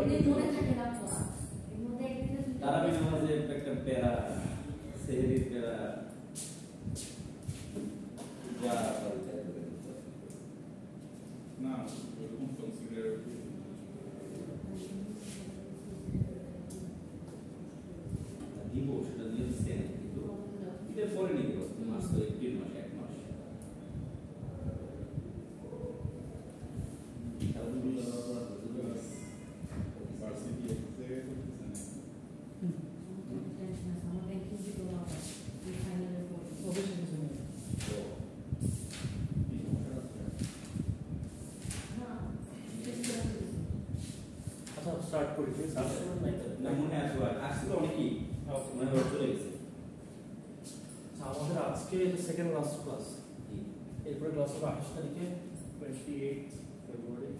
মনে থাকে না পড়া এর মধ্যে একদিনে তারা বিনা যে একটা প্যারা সেহরি প্যারা যা পরিচয় করে না এরকম কনসিডার দিব সেটা দিয়ে সেন কিন্তু এর পরে নিতে পারো মাস তো 1 মাস 1 মাস স্টার্ট করি না মনে আছে আসলে অনেকই মনে হয়ে চলে গেছে আমাদের আজকে সেকেন্ড লাস্ট ক্লাস এরপরে ক্লাস হবে 28 তারিখে 28 ফেব্রুয়ারি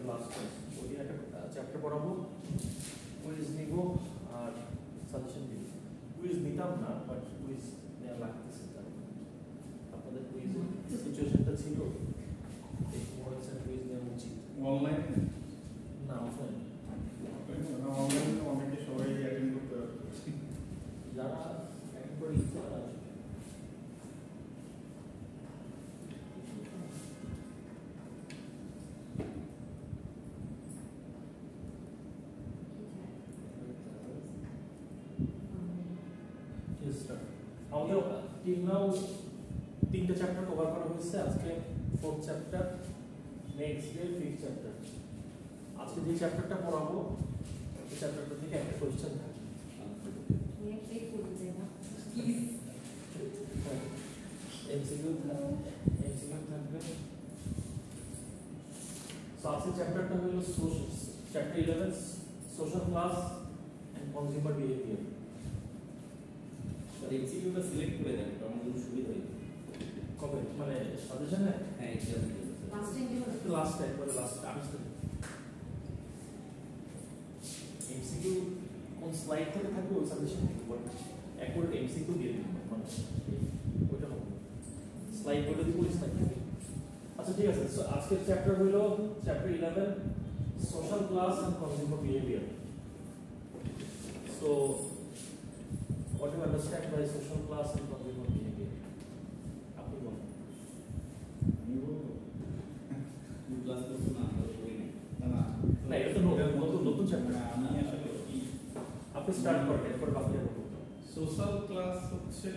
লাস্ট ক্লাস ওই একটা চ্যাপ্টার পড়াবো কুইজ নিব আর সাজেশন দিব কুইজ নিতাম না বাট কুইজ নেওয়া লাগতেছে আপনাদের কুইজ সিচুয়েশনটা ছিল এই মডেল সেট কুইজ নেওয়া উচিত অনলাইন না অফলাইন অনলাইন অনেকে সবাই অ্যাটেন্ড করতে পারে যারা অ্যাটেন্ড করে তারা আমাদের তিনটা চ্যাপ্টার কভার করা হয়েছে আজকে fourth chapter next day fifth chapter আজকে যে চ্যাপ্টারটা পড়াবো এই চ্যাপ্টারটা থেকে একটা কোশ্চেন থাকে এমসিকিউ থাকবে সো আজকে চ্যাপ্টারটা হলো chapter 11 social class and consumer behaviour এমসিকিউটা সিলেক্ট করে দেন তখন কোনো সুবিধা হবে কবে মানে সাজেশনে হ্যাঁ এক্সাম লাস্ট টাইম বলে লাস্ট আর্টস এমসিকিউ কোন স্লাইড থেকে থাকবে ওই সাজেশন বাট অ্যাকুরেট এমসিকিউ দিয়ে দিন মানে ওটা হবে স্লাইড বলে দিব স্লাইড থেকে আচ্ছা ঠিক আছে সো আজকের চ্যাপ্টার হলো chapter 11 social class and consumer behaviour so what do you understand by social class and consumer behavior আপনি বলুন ক্লাস করতে না করি না না না এটা তো নতুন চ্যাপ্টার আমি আসলে আপনি স্টার্ট করেন এরপর বাকিটা বলুন সোশ্যাল ক্লাস হচ্ছে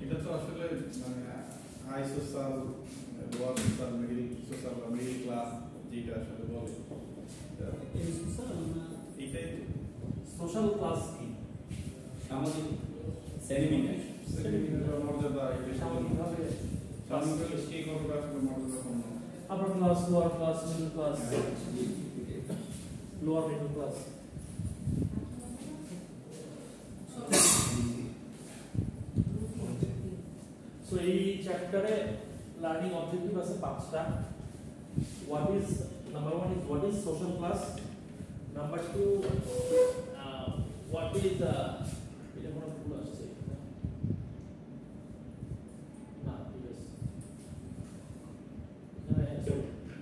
এটা তো আসলে মানে high social lower social middle class যেটা আসলে বলে এই সোশ্যাল না এটাই সোশ্যাল ক্লাস কি সামাজিক শ্রেণীবিন্যাস মর্যাদা এটা সামাজিকভাবে সামাজিক কে করবে আসলে মর্যাদা কম না upper class lower class middle class lower middle class so এই চ্যাপ্টারে লার্নিং অবজেক্টিভ আছে 5টা what is number 1 is what is social class number 2 what is এটা কোনো ভুল আসছে না ঠিক আছে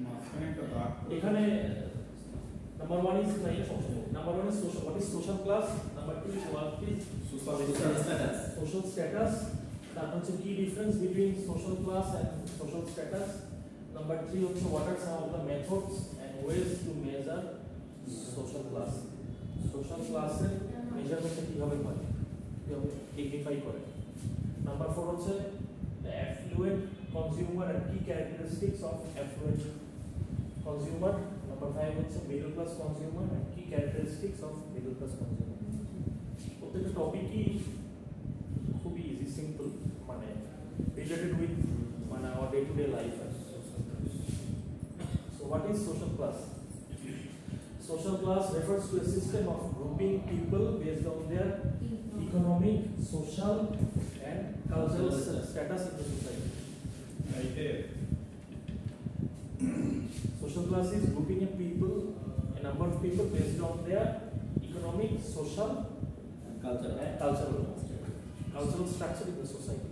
মাঝখানে একটা দাগ এখানে নাম্বার 1 ইজ না এটা সবসময় number 1 is social what is social class number 2 is what is social status social status তারপর হচ্ছে কি difference between social class and social status number 3 হচ্ছে what are some of the methods and ways to measure social class social ক্লাসের মেজারমেন্টটা কিভাবে হয় কিভাবে define করে নাম্বার 4 হচ্ছে দ্য অ্যাফ্লুয়েন্ট কনজিউমার এন্ড কি characteristics of affluent consumer number 5 হচ্ছে মিডল ক্লাস কনজিউমার এন্ড কি characteristics of middle class consumer প্রত্যেকটা টপিকই খুবই ইজি সিম্পল মানে রিলেটেড উইথ মানে our day to day life so what is social class social class refers to a system of grouping people based on their economic social and cultural status in the society social class is grouping a people a number of people based on their economic social and cultural structure in the society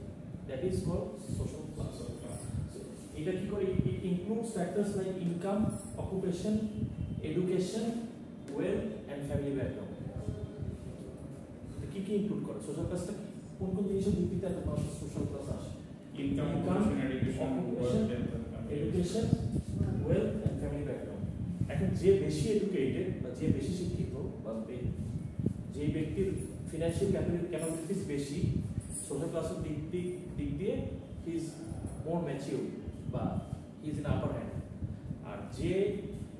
that is called social class এটা কি করে it includes factors like income occupation education, wealth and family background. কি কি include করে social ক্লাসটা? কোন কোন জিনিসের ভিত্তিতে একটা মানুষের সোশ্যাল ক্লাস আসে? Income, education, wealth and family background. এখন যে বেশি এডুকেটেড বা যে বেশি শিক্ষিত বা যে ব্যক্তির ফিনান্সিয়াল ক্যাপাবিলিটিস বেশি, সোশ্যাল ক্লাসের দিক দিয়ে হি ইজ মোর ম্যাচিউর বা he is in upper hand. আর যে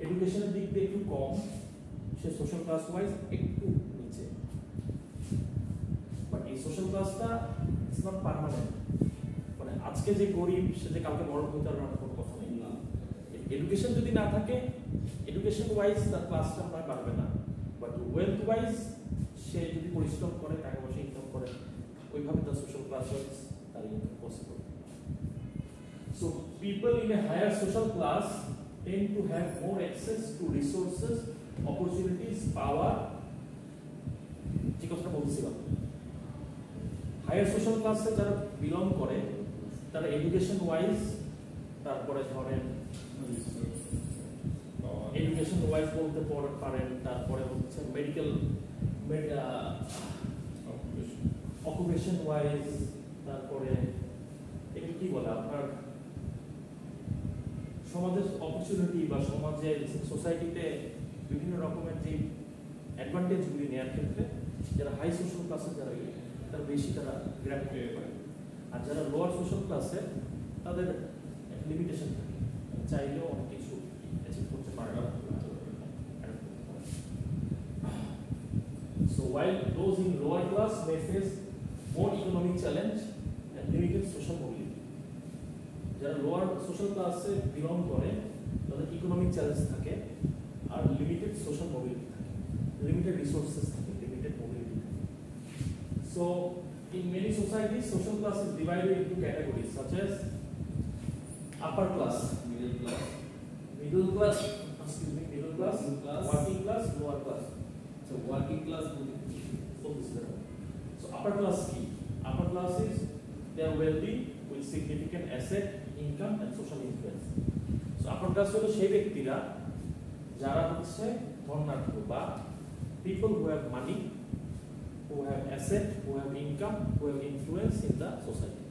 এডুকেশনের দিক দিয়ে একটু কম, সে সোশ্যাল ক্লাস ওয়াইজ একটু নিচে। বাট এই সোশ্যাল ক্লাসটা ইটস নট পার্মানেন্ট, মানে আজকে যে গরিব সে যে কালকে বড় হতে পারবে না, কোনো কথা নেই। এডুকেশন যদি না থাকে, এডুকেশন ওয়াইজ তার ক্লাসটা আপনার বাড়বে না, বাট ওয়েলথ ওয়াইজ সে যদি পরিশ্রম করে, টাকা পয়সা ইনকাম করে, ওইভাবে তার সোশ্যাল ক্লাস ওয়াইজ তার income possible. So people in a higher social class tend to have more access to resources, opportunities, power. যে কথাটা বলছিলাম, হায়ার সোশ্যাল ক্লাসে যারা বিলং করে তারা এডুকেশন ওয়াইজ, তারপরে ধরেন এডুকেশন ওয়াইজ বলতে পারেন, তারপরে হচ্ছে মেডিকেল অকুপেশন ওয়াইজ, তারপরে এগুলো কি বলে আপনার সমাজের অপরচুনিটি বা সমাজের সোসাইটিতে বিভিন্ন রকমের যে অ্যাডভান্টেজগুলি নেওয়ার ক্ষেত্রে যারা হাই সোশ্যাল ক্লাসে যারা তারা বেশি তারা গ্র্যাব পেয়ে পারে। আর যারা লোয়ার সোশ্যাল ক্লাসে তাদের লিমিটেশন থাকে, চাইলেও অনেক কিছু অ্যাচিভ করতে পারে না। So while those in lower class may face more economic challenge and limited social mobility, যারা লোয়ার সোশ্যাল ক্লাসে বিলং করে তাদের ইকোনমিক চ্যালেঞ্জ থাকে আর লিমিটেড সোশ্যাল মোবিলিটি থাকে, লিমিটেড রিসোর্সেস থাকে, লিমিটেড মোবিলিটি থাকে। So in many societies social class is divided into categories such as upper class, middle class, middle class, working class, lower class. so working class So upper class key, upper class is they are wealthy with significant asset, income and social influence. So upper class হলো সেই ব্যক্তিরা যারা হচ্ছে ধনাঢ্য বা people who have money, who have asset, who have income, who have influence in the society.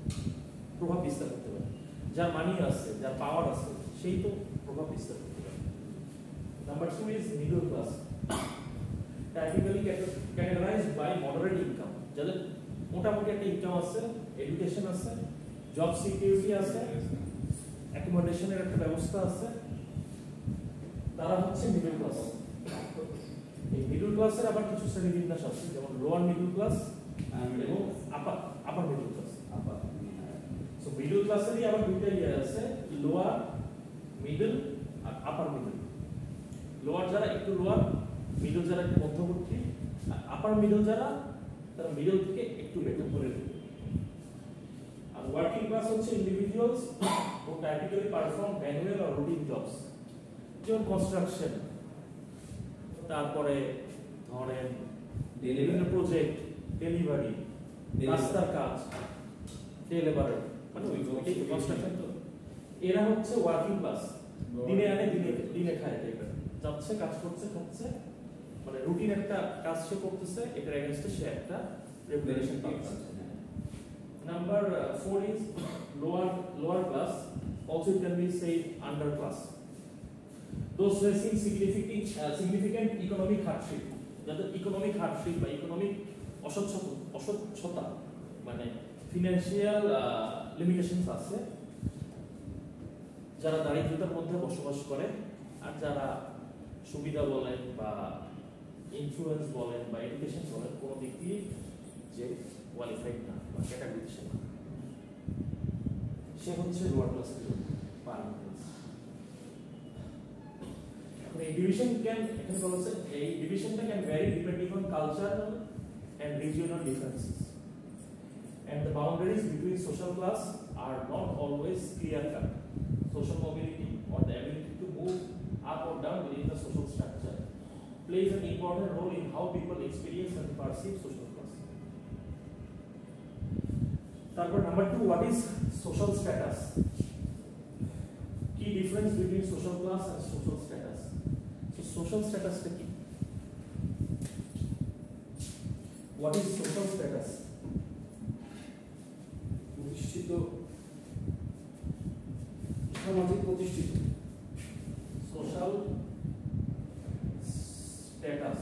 প্রভাব বিস্তার করতে পারে, যার মানি আছে, যার পাওয়ার আছে, সেই তো প্রভাব বিস্তার করতে পারে। Number 2 is middle class, typically categorized by moderate income, যাদের মোটামুটি একটা ইনকাম আছে, এডুকেশন আছে, জব সিকিউরিটি আছে, অ্যাকোমোডেশনের একটা ব্যবস্থা আছে, তারা হচ্ছে মিডল ক্লাস। এই মিডল ক্লাসের আবার কিছু শ্রেণীবিন্যাস আছে, যেমন লোয়ার মিডল ক্লাস এবং upper middle class. So middle ক্লাসেরই আবার দুইটা ইয়ার আছে, লোয়ার মিডল আর আপার মিডল। লোয়ার যারা একটু লোয়ার, মিডল যারা একটু মধ্যবর্তী, আর আপার মিডল যারা তারা মিডল থেকে একটু বেটার করে দেবে। আর ওয়ার্কিং ক্লাস হচ্ছে individuals who typically perform manual or routine jobs, যেমন কনস্ট্রাকশন, তারপরে ধরেন বিভিন্ন প্রজেক্ট, ডেলিভারি, রাস্তার কাজ, লেবারার, মানে ওই কনস্ট্রাকশন। তো এরা হচ্ছে ওয়ার্কিং ক্লাস, দিনে আনে দিনে খায়, যাচ্ছে কাজ করছে খাচ্ছে, মানে রুটিন একটা কাজ সে করতেছে, এটার এগেইনস্টে সে একটা রেগুলেশন পাচ্ছে। Number 4 is lower class, also it can be said under class. Those facing significant economic hardship, যাদের ইকোনমিক হার্ডশিপ বা ইকোনমিক অসচ্ছতা মানে ফিনান্সিয়াল লিমিটেশনস আছে, যারা দারিদ্রতার মধ্যে বসবাস করে, আর যারা সুবিধা বলেন বা ইনফ্লুয়েন্স বলেন বা এডুকেশন বলেন কোনো দিক দিয়ে যে কোয়ালিফাইড না বা ক্যাটাগরিজেশন না, সে হচ্ছে লোয়ার ক্লাসের পারফরম্যান্স। এই ডিভিশনটা can vary depending on cultural and regional differences, and the boundaries between social class are not always clear cut. Social mobility or the ability to move up or down within the social structure plays an important role in how people experience and perceive social class. Number 2, what is social status? Key difference between social class and social status. So social স্ট্যাটাসটা কি? What is social status? প্রতিষ্ঠিত, সামাজিক প্রতিষ্ঠিত। Social status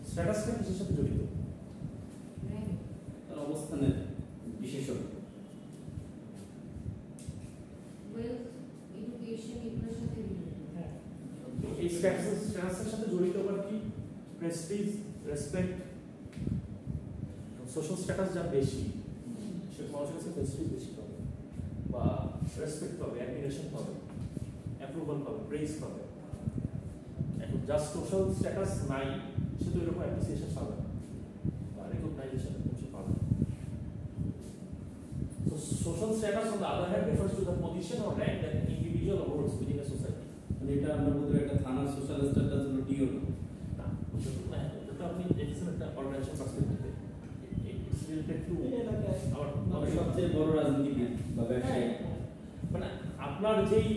স্ট্যাটাসটা কিসের সাথে জড়িত? তার অবস্থানের বিশেষত্ব। ওয়েলথ, এডুকেশন এগুলোর সাথে হ্যাঁ, এই স্ট্যাটাসের সাথে জড়িত আবার কি? Prestige, respect. সোশ্যাল স্ট্যাটাস যা বেশি, সে মানুষের কাছে প্রেস্টিজ বেশি পাবে, বা রেসপেক্ট পাবে, অ্যাডমিরেশন পাবে, অ্যাপ্রুভাল পাবে, প্রেজ পাবে। এখন জাস্ট সোশ্যাল স্ট্যাটাস নাই, সে তো এরকম অ্যাপ্রিসিয়েশন পাবে না, বা রেকগনাইজেশন সে পাবে না। So social status on the other hand refers to the position or rank that an individual holds within a society. মানে এটা আমরা বলতে পারি একটা থানার সোশ্যাল স্ট্যাটাস হলো ডিও না। না, এটা আপনি দেখছেন একটা organisation পার্সপেক্টিভে। It's related to our তবে সবচেয়ে বড় রাজনীতিবিদ বা ব্যবসায়ী, মানে আপনার যেই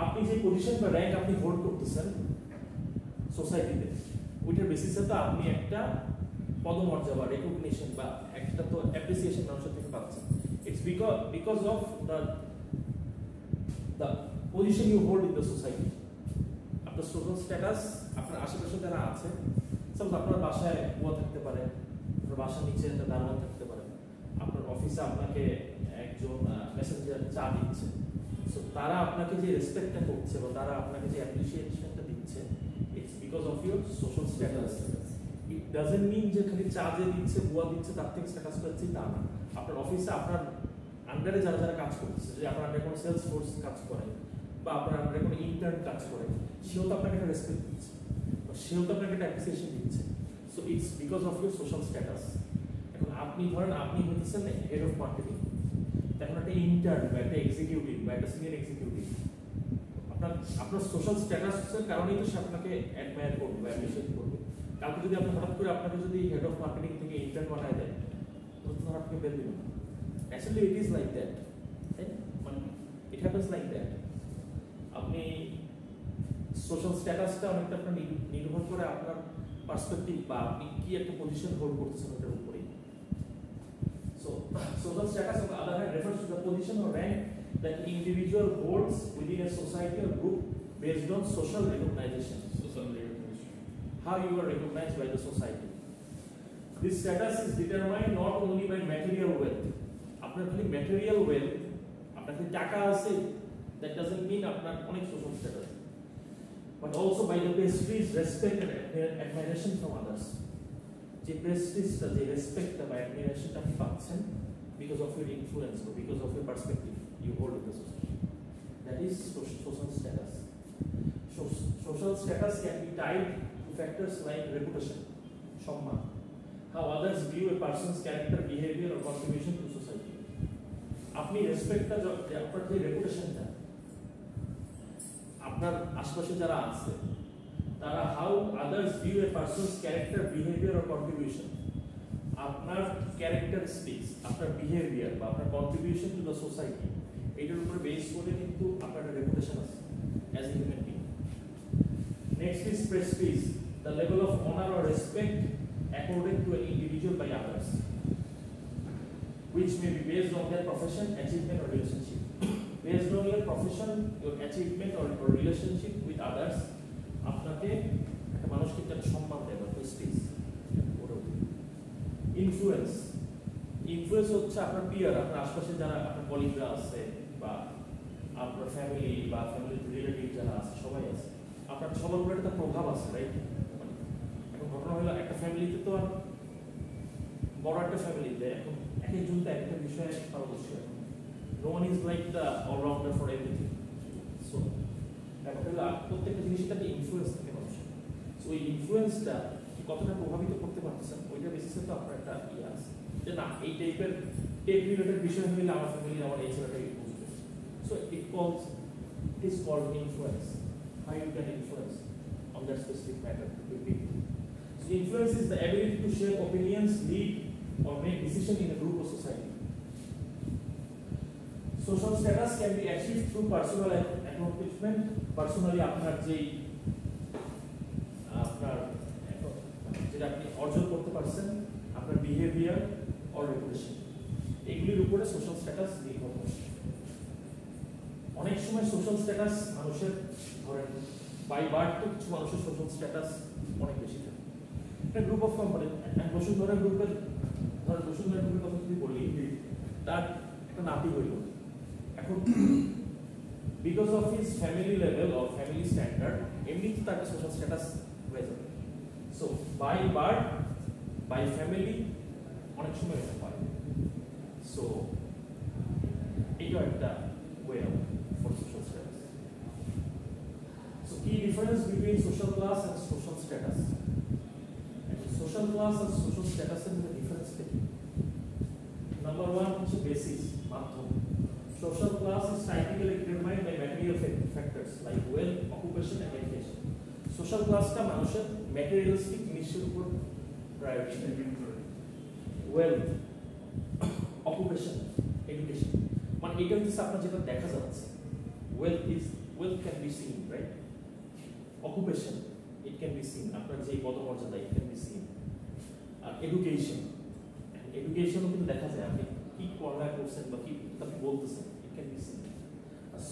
আপনি যে পজিশন বা র্যাঙ্ক আপনি হোল্ড করতেছেন সোসাইটিতে, ওইটার বেসিসে তো আপনি একটা পদমর্যাদা, রেকগনিশন বা একটা তো অ্যাপ্রিসিয়েশন মানুষের থেকে পাচ্ছেন। It's because of the position you hold in the society. আপনার সোশ্যাল স্ট্যাটাস, আপনার আশেপাশে যারা আছে, সাপোজ আপনার বাসায় বুয়া থাকতে পারে, আপনার বাসার নিচে একটা দারোয়ান থাকতে পারে, আপনার অফিসে আপনাকে একজন মেসেঞ্জার চা দিচ্ছে, সো তারা আপনাকে যে রেসপেক্টটা করছে বা তারা আপনাকে যে অ্যাপ্রিসিয়েশনটা দিচ্ছে, it's because of your social status. It doesn't mean যে খালি চা যে দিচ্ছে, বুয়া দিচ্ছে, তার থেকে স্ট্যাটাস পাচ্ছি তা না। আপনার অফিসে আপনার আন্ডারে যারা যারা কাজ করতেছে, যদি আপনার আন্ডারে কোনো সেলস ফোর্স কাজ করে বা আপনার আন্ডারে কোনো ইন্টার্ন কাজ করে, সেও তো আপনাকে একটা রেসপেক্ট দিচ্ছে, সেও তো আপনাকে একটা অ্যাপ্রিসিয়েশন দিচ্ছে। So it's because of your social status. এখন আপনি ধরেন আপনি হতেছেন হেড অফ মার্কেটিং, এখন একটা ইন্টার্ন বা একটা এক্সিকিউটিভ বা একটা সিনিয়র এক্সিকিউটিভ, আপনার সোশ্যাল স্ট্যাটাসের কারণেই তো সে আপনাকে অ্যাডমায়ার করবে বা অ্যাপ্রিসিয়েট করবে। কালকে যদি আপনি হঠাৎ করে আপনাকে যদি হেড অফ মার্কেটিং থেকে ইন্টার্ন বানায় দেয়, তো ধর আপনাকে বের দিবেন না। Actually it is like that, মানে ইট হ্যাপেন্স লাইক দ্যাট। আপনি সোশ্যাল স্ট্যাটাসটা অনেকটা আপনার নির্ভর করে আপনার পার্সপেক্টিভ বা আপনি কি একটা পজিশন হোল্ড করতেছেন ওটার উপরেই। So, social status on the other hand refers to the position or rank that individual holds within a society or group based on social recognition. Social recognition. How you are recognized by the society. This status is determined not only by material wealth. আপনার খালি material wealth, আপনার খালি টাকা আছে, that doesn't mean আপনার অনেক social status, but also by the prestige, respect and admiration from others. যে প্রেস্টিজটা, যে রেসপেক্টটা বা অ্যাডমিরেশনটা আপনি পাচ্ছেন বিকজ অফ ইউর ইনফ্লুয়েন্স বা because of your perspective you hold in the society, that is social status. Social status can be tied to factors like reputation, সম্মান, how others view a person's character, behaviour or contribution to society. আপনি রেসপেক্টটা, আপনার যে রেপুটেশনটা, আপনার আশেপাশে যারা আছে তারা how others view a person's character, behaviour or contribution, আপনার ক্যারেক্টারিস্টিক্স, আপনার বিহেভিয়ার বা আপনার কন্ট্রিবিউশন টু দ্য সোসাইটি, এইটার উপরে বেস করে কিন্তু আপনার একটা রেপুটেশন আছে as a human being. Next is prestige, the level of honour or respect according to an individual by others, which may be based on their profession, achievement or relationship. Based on your profession, your achievement or relationship with others, আপনাকে একটা মানুষ কিন্তু একটা সম্মান দেয় বা Prestige. Influence, influence হচ্ছে আপনার পিয়ার, আপনার আশপাশে যারা আপনার কলিগরা আছে বা আপনার ফ্যামিলি বা ফ্যামিলি রিলেটিভ যারা আছে, সবাই আছে, আপনার সবার উপরে একটা প্রভাব আছে, রাইট? মানে এখন ঘটনা হলো একটা ফ্যামিলিতে তো আর বড় একটা ফ্যামিলিতে এখন এক একজন তো একটা বিষয়ে পারদর্শী, no one is like the allrounder for everything. So প্রত্যেকটা জিনিসটা একটা ইনফ্লুয়েন্স থাকে মানুষের। সো ওই ইনফ্লুয়েন্সটা কতটা প্রভাবিত করতে পারতেছেন ওইটার বেসিসে তো আপনার একটা ইয়ে আছে যে না এই টাইপের টেক রিলেটেড বিষয় হলে আমার ফ্যামিলি আমার এই ছেলেটাই বুঝবে। So it is called influence, how you can influence on that specific matter with people. So influence is the ability to share opinions, lead or make decisions in a group or society. social status can be achieved through personal accomplishment, personally আপনার যেই আপনার যেটা আপনি অর্জন করতে পারছেন, আপনার behaviour or reputation, এগুলির উপরে সোশ্যাল স্ট্যাটাস নির্ভর করে। অনেক সময় সোশ্যাল স্ট্যাটাস মানুষের ধরেন বাই বার্থ তো কিছু মানুষের সোশ্যাল স্ট্যাটাস অনেক বেশি থাকে। একটা গ্রুপ অফ কোম্পানি, বসুন্ধরা গ্রুপের কথা যদি বলি, তার একটা নাতি হইল, এখন because of his family level or family standard এমনিতে তার একটা সোশ্যাল স্ট্যাটাস হয়ে যাবে। So by birth, by family অনেক সময় হতে পারে। সো এইটাও একটা way out for social status. So key difference between social class and social status. And social class and social status is the difference between. Number one is basis, মাধ্যম. Social class is typically determined by material factors like wealth, occupation and education. Social class টা মানুষের materialistic জিনিসের উপর priority দেয়। Wealth, occupation, education. মানে এটা হচ্ছে আপনার যেটা দেখা যাচ্ছে, wealth can be seen, right? Occupation, it can be seen, আপনার যে পদমর্যাদা, it can be seen. R education কিন্তু দেখা যায়, আপনি কি পড়ালেখা করছেন বা কি আপনি বলতেছেন, it can be seen.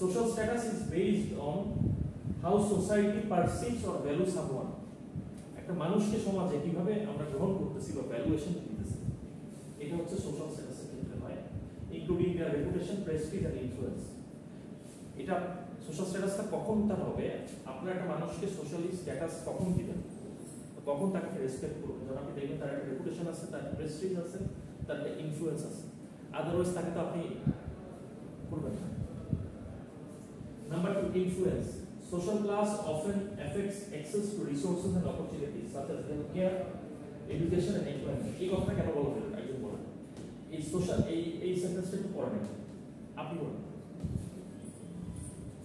Social status is based on how society perceives or values someone. একটা মানুষকে সমাজে কিভাবে আমরা গ্রহণ করতেছি বা ভ্যালুয়েশন দিতেছি, এটা হচ্ছে সোশ্যাল স্ট্যাটাসের ক্ষেত্রে হয়, including their reputation, prestige and influence. এটা সোশ্যাল স্ট্যাটাসটা কখন তার হবে, আপনার একটা মানুষকে সোশ্যালি স্ট্যাটাস কখন দিবেন, কখন তাকে রেসপেক্ট করবেন, যখন আপনি দেখবেন তার একটা রেপুটেশন আছে, তার প্রেস্টিজ আছে, তার একটা ইনফ্লুয়েন্স আছে, আদারওয়াইজ তাকে তো আপনি করবেন না। Number 2, influence. Social class often affects access to resources and opportunities such as healthcare, education and employment. এই কথাটা কেন বলা হলো একজন বলেন, এই সোশ্যাল এই সেন্টেন্সটা একটু পড়েন, আপনি বলেন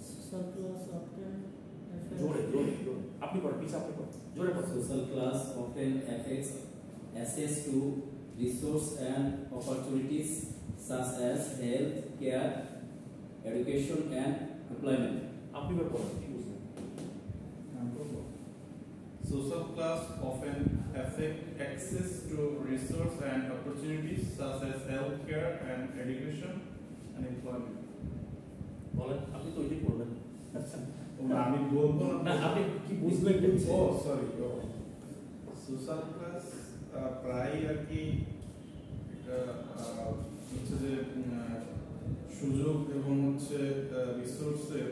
social class often জোরে আপনি পড়েন, পিছে আপনি পড়েন, জোরে পড়েন। Social class often affects access to resource and opportunities such as health, care, education and employment. আপনি পড়েন, কি বুঝলেন? Social class often affect access to resource and opportunities such as healthcare and education and employment. বলেন, আপনি তো ওইটাই পড়লেন। আমি বলবো না, আপনি কি বুঝলেন? ও সরি, সোশ্যাল ক্লাস প্রায় আর কি এটা হচ্ছে যে সুযোগ এবং হচ্ছে রিসোর্সের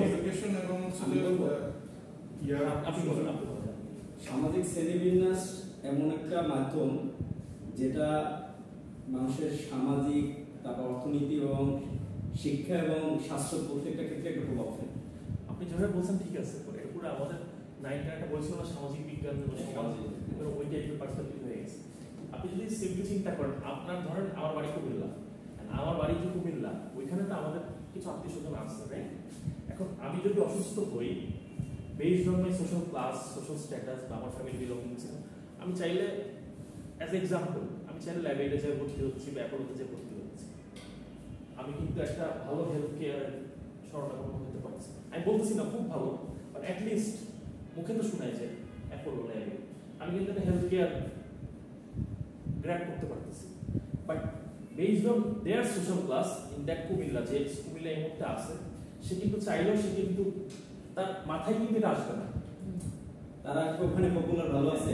এডুকেশন এবং হচ্ছে যে আপনি বলেন, আপনি বলেন। সামাজিক শ্রেণীবিন্যাস এমন একটা মাধ্যম যেটা মানুষের সামাজিক, তারপর অর্থনীতি এবং শিক্ষা এবং স্বাস্থ্য প্রত্যেকটা ক্ষেত্রে একটা প্রভাব ফেলে। আপনি যেভাবে বলছেন ঠিক আছে, এটা পুরো আমাদের 9 একটা বলছিল না সামাজিক বিজ্ঞান বা সমাজ, ওইটা একটু পার্সপেক্টিভ হয়ে গেছে। আপনি যদি সিম্পলি চিন্তা করেন, আপনার ধরেন আমার বাড়ি কুমিল্লা, আমার বাড়ি যে কুমিল্লা, ওইখানে তো আমাদের কিছু আত্মীয় স্বজন আছে, রাইট? এখন আমি যদি অসুস্থ হই, based on my social class, social status বা আমার ফ্যামিলি বিলঙ্গিং ছিল, আমি চাইলে অ্যাজ এক্সাম্পল আমি চাইলে ল্যাবেটে যাই ভর্তি হচ্ছি বা অ্যাপোলোতে যাই ভর্তি হচ্ছি, আমি কিন্তু একটা ভালো হেলথ কেয়ার শরণাপন্ন হতে পারছি। আমি বলতেছি না খুব ভালো, বাট অ্যাটলিস্ট মুখে তো শোনাই যে অ্যাপোলো ল্যাবে আমি কিন্তু একটা হেলথ কেয়ার গ্র্যাব করতে পারতেছি। But based on there social class in that Comilla, যে কুমিল্লা এই মুহূর্তে আছে, সে কিন্তু চাইলেও সে কিন্তু তার মাথায় কিন্তু এটা আসবে না। তারা ওখানে পপুলার ভালো আছে,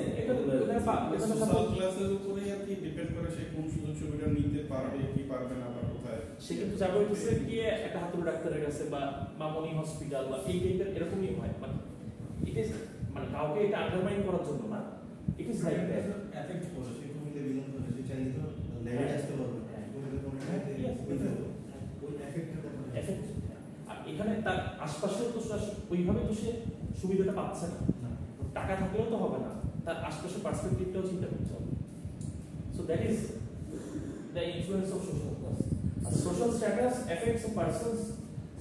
সোশ্যাল ক্লাসের উপরে আর কি ডিপেন্ড করে সে কোন সুযোগ সুবিধা নিতে পারবে কি পারবে না বা কোথায়। সে কিন্তু যাবে হচ্ছে গিয়ে একটা হাতুড়ি ডাক্তারের কাছে বা মামনি হসপিটাল বা এই টাইপের এরকমই হয়। মানে ইট ইজ মানে কাউকে এটা আন্ডারমাইন করার জন্য না, it is like that. Effect করে সে কুমিল্লা বিলং করে, সে চাইলে তো লেভেল আসতে পারবে না, কুমিল্লা ওই এফেক্ট। আর এখানে তার আশপাশেও তো ওইভাবে তো সে সুবিধাটা পাচ্ছে না, টাকা থাকলেও তো হবে না, তার আশপাশের পার্সপেক্টিভটাও চিন্তা করতে হবে। So that is the influence of social class. Social status affects a person's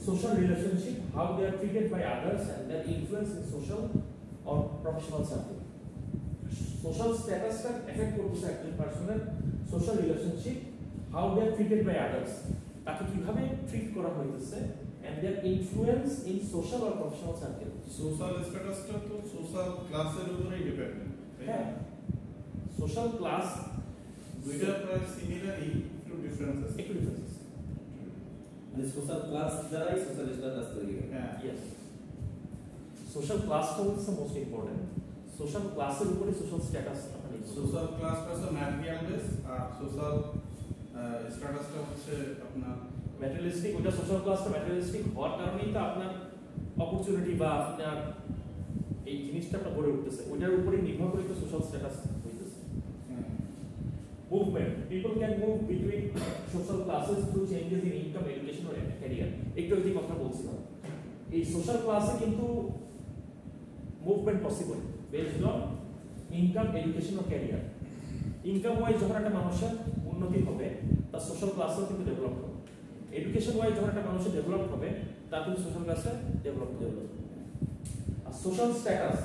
social relationship, how they are treated by others, and their influence in social or professional circle. Social স্ট্যাটাসটা এফেক্ট করতেছে একজন পার্সনের social relationship, how they are treated by others, তাকে কিভাবে treat করা হইতেছে, and their influence in social or professional circle. Social স্ট্যাটাসটা তো সোশ্যাল ক্লাসের উপরেই ডিপেন্ডেন্ট। হ্যাঁ, সোশ্যাল ক্লাস দুইটা প্রায় সিমিলারই, একটু ডিফারেন্স আছে। একটু ডিফারেন্স আছে। মানে সোশ্যাল ক্লাস দ্বারাই সোশ্যাল স্ট্যাটাস তৈরি হয়। হ্যাঁ, ইয়েস, সোশ্যাল ক্লাসটা হচ্ছে মোস্ট ইম্পর্টেন্ট। সোশ্যাল ক্লাসের উপরে সোশ্যাল স্ট্যাটাস আপনার সোশ্যাল ক্লাসটা হচ্ছে ম্যাটেরিয়াল বেস, আর সোশ্যাল স্ট্যাটাসটা হচ্ছে আপনার ম্যাটেরিয়ালিস্টিক। ওটা সোশ্যাল ক্লাসটা ম্যাটেরিয়ালিস্টিক হওয়ার কারণেই তো আপনার অপরচুনিটি বা আপনার এই জিনিসটা আপনার গড়ে উঠতেছে, ওইটার উপরে নির্ভর করে তো সোশ্যাল স্ট্যাটাস হইতেছে। Movement, people can move between social classes through changes in income, education or career. একটু যদি কথা বলছিলাম, এই সোশ্যাল ক্লাসে কিন্তু movement possible based on income, education or career. Income wise যখন একটা মানুষের উন্নতি হবে, তার সোশ্যাল ক্লাসেও কিন্তু ডেভেলপ হবে। এডুকেশন ওয়াইজ যখন একটা মানুষের ডেভেলপ হবে, তার কিন্তু সোশ্যাল ক্লাসে ডেভেলপ হবে। আর social status,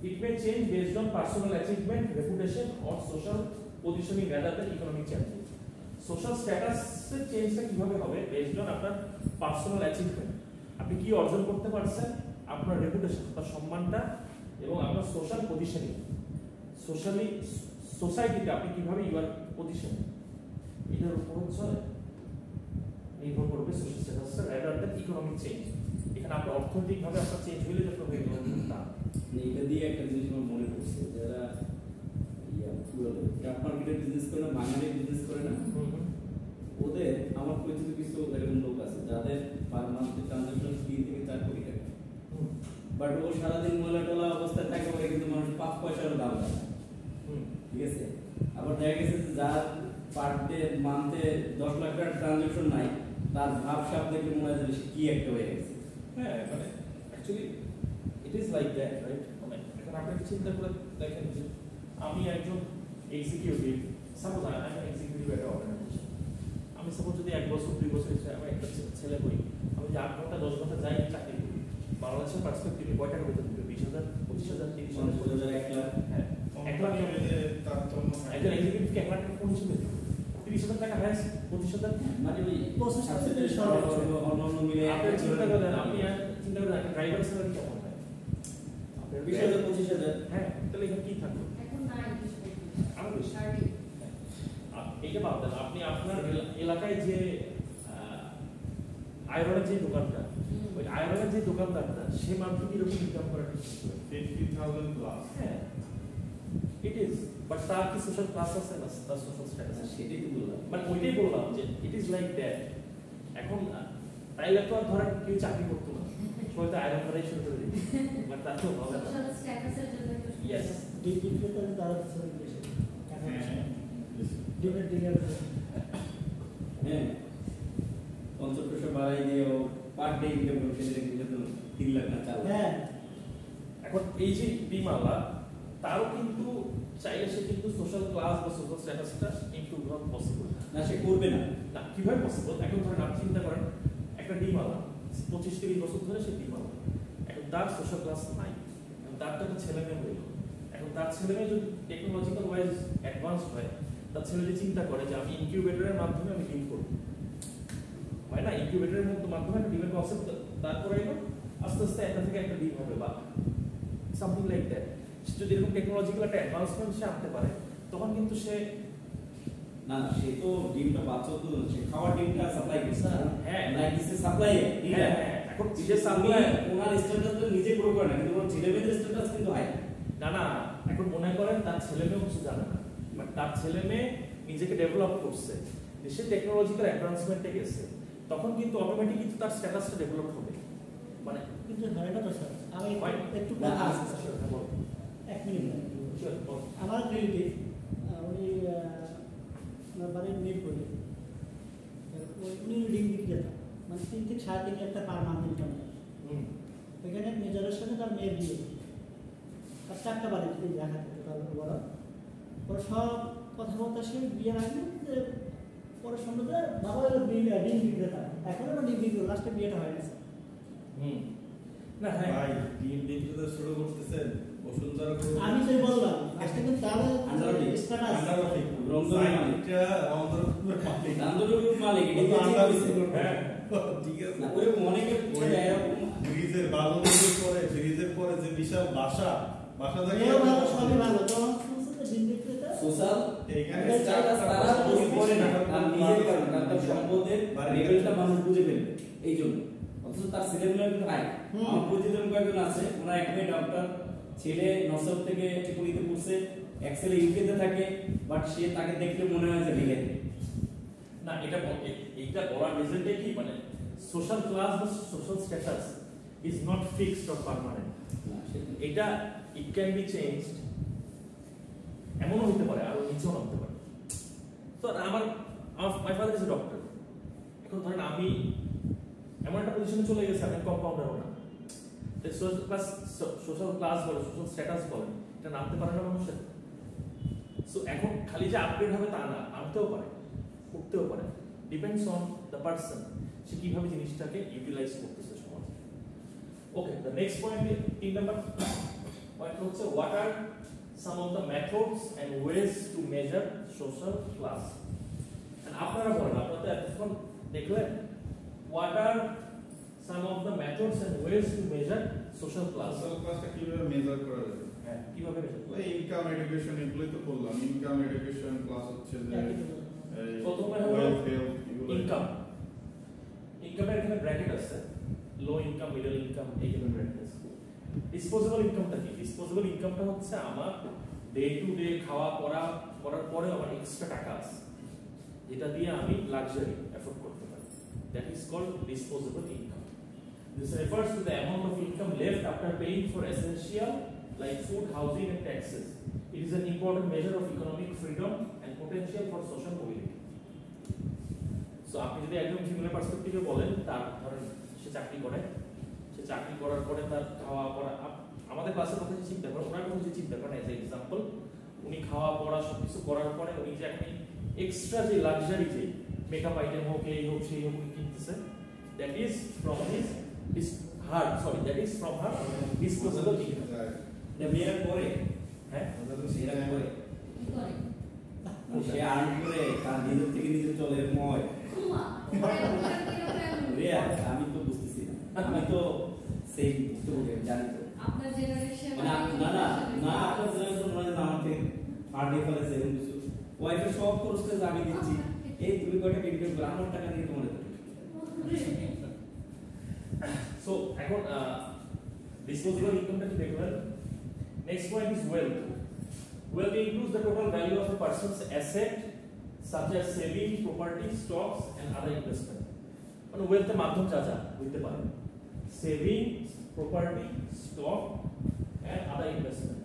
it may change based on personal achievement, reputation or social positioning rather than economic changes. Social স্ট্যাটাসের চেঞ্জটা কিভাবে হবে? বেসড অন আপনার পার্সোনাল অ্যাচিভমেন্ট, আপনি কি অর্জন করতে পারছেন, আপনার রেপুটেশন বা সম্মানটা, এবং আপনার সোশ্যাল পজিশনিং, সোশ্যালি সোসাইটিতে আপনি কিভাবে ইউ আর পজিশন, এটার উপর হচ্ছে নির্ভর করবে সোশ্যাল স্ট্যাটাসটা রাদার দ্যান ইকোনমিক চেঞ্জ। এখানে আপনার অর্থনৈতিকভাবে আপনার চেঞ্জ হইলে যখন হয়ে গেল না। এটা দিয়ে একটা জিনিস আমার মনে পড়ছে, যারা স্টক মার্কেটের বিজনেস করে না, বাঙালি বিজনেস করে না, ওদের আমার পরিচিত কিছু এরকম লোক আছে যাদের পার মান্থলি ট্রানজাকশন 3 থেকে 4 কোটি টাকা, বাট ও সারাদিন মোলা টোলা অবস্থায় থাকে বলে কিন্তু মানুষ 5 পয়সারও দাম দেয় না। ঠিক আছে, আবার দেখা গেছে যে যার পার ডে মান্থে 10 লাখ টাকার ট্রানজাকশন নাই, তার ভাবসাব দেখে মনে হয় যে সে কি একটা হয়ে গেছে। হ্যাঁ, মানে actually it is like that, right? মানে এখন আপনি চিন্তা করে দেখেন যে আমি একজন এক্সিকিউটিভ, সাপোজ আমি এক্সিকিউটিভ একটা অর্গানাইজেশন, আমি সাপোজ যদি 1 বছর 2 বছর আমি একটা ছেলে হই, আমি যে 8 ঘন্টা 10 ঘন্টা যাই চাকরি করি, বাংলাদেশের পার্সপেক্টিভে কয় টাকা বেতন দিবে? 20,000, 25,000, 30,000, 50,000, 1 লাখ। হ্যাঁ, 1 লাখ তারতম্য একজন এক্সিকিউটিভকে 1 লাখ টাকা কোন হিসেবে 30,000 টাকা হায়েস্ট, 25,000। মানে ওই প্রসেস সাবসিডি অন্য মিলে আপনি চিন্তা করেন, আপনি চিন্তা করেন একটা ড্রাইভার স্যালারি কেমন হয়? আপনার 20,000, 25,000। হ্যাঁ, তাহলে এখানে কি থাকবে? এখন নাই আরো বেশি। 30 এইটা বাদ দেন, আপনি আপনার এলাকায় যে আয়রনের যে দোকানটা, ওই আয়রনের যে দোকানদারটা, সে মান্থলি কিরকম ইনকাম করে? 50,000 প্লাস। হ্যাঁ, ইট ইজ, বাট তার কি সোশ্যাল ক্লাস আছে না, তার সোশ্যাল স্ট্যাটাস আছে? সেটাই তো বললাম। মানে ওইটাই বললাম যে ইট ইজ লাইক দ্যাট। এখন তাইলে তো আর ধরেন কেউ চাকরি করতো না, সবাই তো আয়রন করাই শুরু করে দিত, বাট তা তো হবে না। সোশ্যাল স্ট্যাটাসের জন্য একটু ইয়েস, ডিগ্রিতে তারা ছেড়ে দিয়েছে হ্যাঁ, ডিগ্রি হ্যাঁ, 50 পয়সা বাড়াই দিয়েও পার ডে ইনকাম করতে গেলে তো 3 লাখ না 4 লাখ। হ্যাঁ এখন এই যে বিমালা, তারও কিন্তু চাইলে সে কিন্তু সোশ্যাল ক্লাস বা সোশ্যাল স্ট্যাটাসটা ইমপ্রুভ করা পসিবল না, সে করবে না। না। কিভাবে পসিবল? এখন ধরেন আপনি চিন্তা করেন একটা ডিমালা 25-30 বছর ধরে সে ডিমালা, এখন তার সোশ্যাল ক্লাস নাই, এখন তার তো একটা ছেলে মেয়ে হইল, এখন তার ছেলে মেয়ে যদি টেকনোলজিক্যাল ওয়াইজ অ্যাডভান্স হয়, তার ছেলে যদি চিন্তা করে যে আমি ইনকিউবেটরের মাধ্যমে আমি ডিম করবো, হয় না? ইনকিউবেটরের মাধ্যমে একটা ডিমের কনসেপ্ট তারপরে এলো, আস্তে আস্তে একটা থেকে একটা ডিম হবে বা সামথিং লাইক দ্যাট। যদি এরকম টেকনোলজিক্যাল একটা অ্যাডভান্সমেন্ট সে আনতে পারে, তখন কিন্তু সে না, সে তো ডিমটা বাচ্চা তো সে খাওয়ার ডিমটা সাপ্লাই করছে। হ্যাঁ, লাইক দিছে সাপ্লাই। হ্যাঁ, এখন যে সাপ্লাই ওনার স্ট্যাটাস তো নিজে গ্রো করে না, কিন্তু ওর ছেলেমেয়েদের স্ট্যাটাস কিন্তু হাই। না, এখন মনে করেন তার ছেলে মেয়েও কিছু জানে না, বাট তার ছেলে মেয়ে নিজেকে ডেভেলপ করছে, দেশের টেকনোলজিক্যাল অ্যাডভান্সমেন্টে গেছে, তখন কিন্তু অটোমেটিক কিন্তু তার স্ট্যাটাসটা ডেভেলপ হবে। মানে কিন্তু হয় না তো স্যার, আমি হয়। একটু না, কথা আচ্ছা, বলছি। বলো। 1 মিনিট Sure, বলো। আমার রিলেটিভ উনি আমার বাড়ির মিট করি, উনি রিং বিক্রেতা, মানে 3 থেকে 3.5 লাখ টাকা পার মান্থ ইনকাম করে। হুম, এখানে মেজরের সাথে তার মেয়ের বিয়ে, তার 4টা বাড়ি দেখাতে টোটাল বড় ওরা সব কথাবার্তা সে বিয়ের আগে যে পরে শুনলো যে বাবা ডিম বিক্রেতা, এখন আমার ডিম বিক্রেতা, লাস্টে বিয়েটা হয় না স্যার। হুম। না, হ্যাঁ, ভাই ডিম বিক্রেতা শুরু করতেছেন বসুন্ধরা গ্রুপ। আমি সেই বললাম লাস্টে কিন্তু তাহলে রংধনুর মালিক। সাইটটা রংধনুর মালিক। রংধনুর মালিক, এটা কত কি আন্ডার হয়েছে? হ্যাঁ ঠিক আছে। না, ওরকম অনেকের এরকম ব্রিজের ব্রিজের পরে যে বিশাল বাসা থেকে এও ভালো, সবই ভালো। তো শুনছে দিন দেখতে এটা সোশ্যাল এইখানে স্ট্যাটাস তারা পোস্ট করে না, তার নিজের কারণে, তার সম্পদের লেভেলটা মানুষ বুঝে ফেলবে এই জন্য। অথচ তার ছেলেমেয়েরা কিন্তু নাই। আমার পরিচিত কয়েকজন আছে, ওনার এক মেয়ে ডক্টর, ছেলে নসব থেকে ত্রিপুরীতে পড়ছে, এক ছেলে ইউকেতে থাকে, বাট সে তাকে দেখলে মনে হয় যে বিলেত। না, এটা বলার রিজনটা কি, মানে সোশ্যাল ক্লাস বা social status is not fixed or permanent. এটা ইট ক্যান বি চেঞ্জড, এমনও হতে পারে আরো নিচেও নামতে পারে। তো আমার my father is a doctor. এখন ধরেন আমি এমন একটা পজিশনে চলে গেছি, আমি কম্পাউন্ডারও না, সোশ্যাল ক্লাস বলে, সোশ্যাল স্ট্যাটাস বলে, এটা নামতে পারে না মানুষের। সো এখন খালি যে আপগ্রেড হবে তা না, নামতেও পারে, উঠতেও পারে, ডিপেন্ডস অন দ্য পারসন, সে কিভাবে জিনিসটাকে ইউটিলাইজ করতেছে সমাজে। Okay, the next point, 3 number point হচ্ছে what are some of the methods and ways to measure social class. আপনারা বলেন, আপনারা তো এতক্ষণ দেখলেন, what are some of the methods and ways to measure social class. Social ক্লাসটা কিভাবে measure করা যাবে? হ্যাঁ, কিভাবে মেজার ওই ইনকাম এডুকেশন এগুলোই তো বললাম। ইনকাম এডুকেশন প্লাস হচ্ছে যে প্রথমে হলো ওয়েলথ এগুলো। ইনকামের এখানে ব্র্যাকেট আছে, লো ইনকাম, মিডল ইনকাম, এইগুলো ব্র্যাকেট আছে। ডিসপোজেবল ইনকামটা কি? ডিসপোজেবল ইনকামটা হচ্ছে আমার ডে টু ডে খাওয়া করার পরে আমার এক্সট্রা টাকা আছে, যেটা দিয়ে আমি লাক্সারি এফোর্ড করতে পারি। That is called disposable income. This refers to the amount of income left after paying for essential like food, housing and taxes. It is an important measure of economic freedom and potential for social mobility. So আপনি যদি একদম female পার্সপেক্টিভে বলেন, তার ধরেন সে চাকরি করার পরে তার খাওয়া পড়া, আমাদের ক্লাসের কথা চিন্তা করেন, ওনার কথা যে চিন্তা করেন, এজ এক্সাম্পল, উনি খাওয়া পড়া সবকিছু করার পরে উনি যে এখন এক্সট্রা যে লাক্সারি যে মেকআপ আইটেম হোক, এই হোক সেই হোক উনি কিনতেছে, that is from her disposable income. মেয়েরা করে, হ্যাঁ, মেয়েরা করে, কি করে? সে আর্ন করে তার নিজের থেকে নিজে চলে ময়। উমা, রিয়া, আমি তো বুঝতেছি না, আমি তো সেই বুঝতে জানি তো। আপনার জেনারেশন না না না না, আপনার জেনারেশন মানে না, আমাকে হার্ড ডিফারেন্স এরকম কিছু। ওয়াইফের সব খরচটা যে আমি দিচ্ছি, এই তুমি কয়টা ইনকাম করো, আমার টাকা দিয়ে তোমার দেবো। সো এখন disposable income টা কি দেখবেন? Next point is wealth. Wealth includes the total value of a person's asset such as saving, property, stocks and other investment. মানে wealth এর মাধ্যম যা যা হইতে পারে, saving, property, stock and other investment.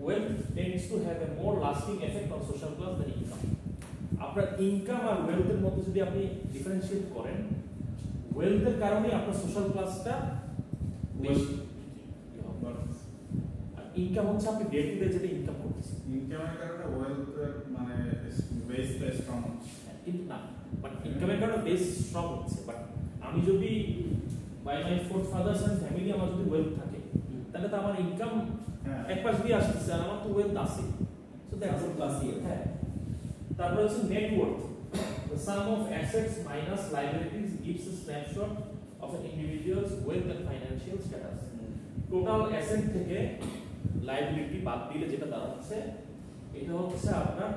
Wealth tends to have a more lasting effect on social class than income. আপনার income আর ওয়েলথের মধ্যে যদি আপনি ডিফারেন্সিয়েট করেন, ওয়েলথের কারণে আপনার সোশ্যাল ক্লাসটা বেশি, আর ইনকাম হচ্ছে আপনি ডে টু ডে যেটা ইনকাম করতেছেন। ইনকামের কারণে ওয়েলথ মানে বেসটা স্ট্রং হচ্ছে। কিন্তু না, বাট ইনকামের কারণে বেস স্ট্রং হচ্ছে। বাট আমি যদি by my forefathers and family আমার যদি ওয়েলথ থাকে, তাহলে তো আমার ইনকাম এক পাশ দিয়ে আসতেছে আর আমার তো ওয়েলথ আছে। সো দ্যাটস ক্লাসই। হ্যাঁ, তারপর হচ্ছে net worth. The sum of assets minus liabilities gives a snapshot of an individual's wealth and financial status. Total asset থেকে লায়াবিলিটি বাদ দিলে যেটা দাঁড়াচ্ছে, এটা হচ্ছে আপনার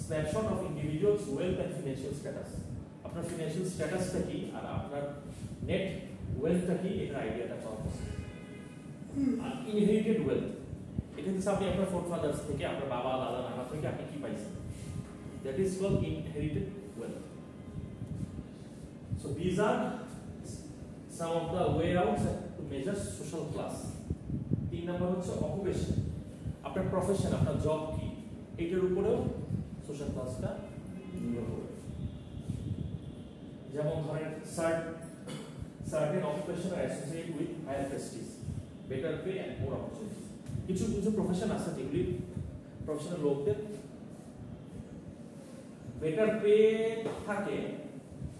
snapshot of individual's wealth and financial status. আপনার ফিনান্সিয়াল স্ট্যাটাসটা কি আর আপনার নেট ওয়েলথটা কি, এটার আইডিয়াটা পাওয়া যাচ্ছে। আর ইনহেরিটেড ওয়েলথ, এটা হচ্ছে আপনি আপনার ফোরফাদার্স থেকে, আপনার বাবা দাদা নানা থেকে আপনি কি পাইছেন, that is called inherited wealth. So these are some of the way out to measure social class. 3 number হচ্ছে অকুপেশন, আপনার প্রফেশন, আপনার জব কি, এটার উপরেও সোশ্যাল ক্লাসটা নির্ভর করে। যেমন ধরেন certain occupations are associated with higher prestige, better pay and more opportunities. কিছু কিছু প্রফেশন আছে যেগুলি প্রফেশনাল লোকদের বেটার পে থাকে,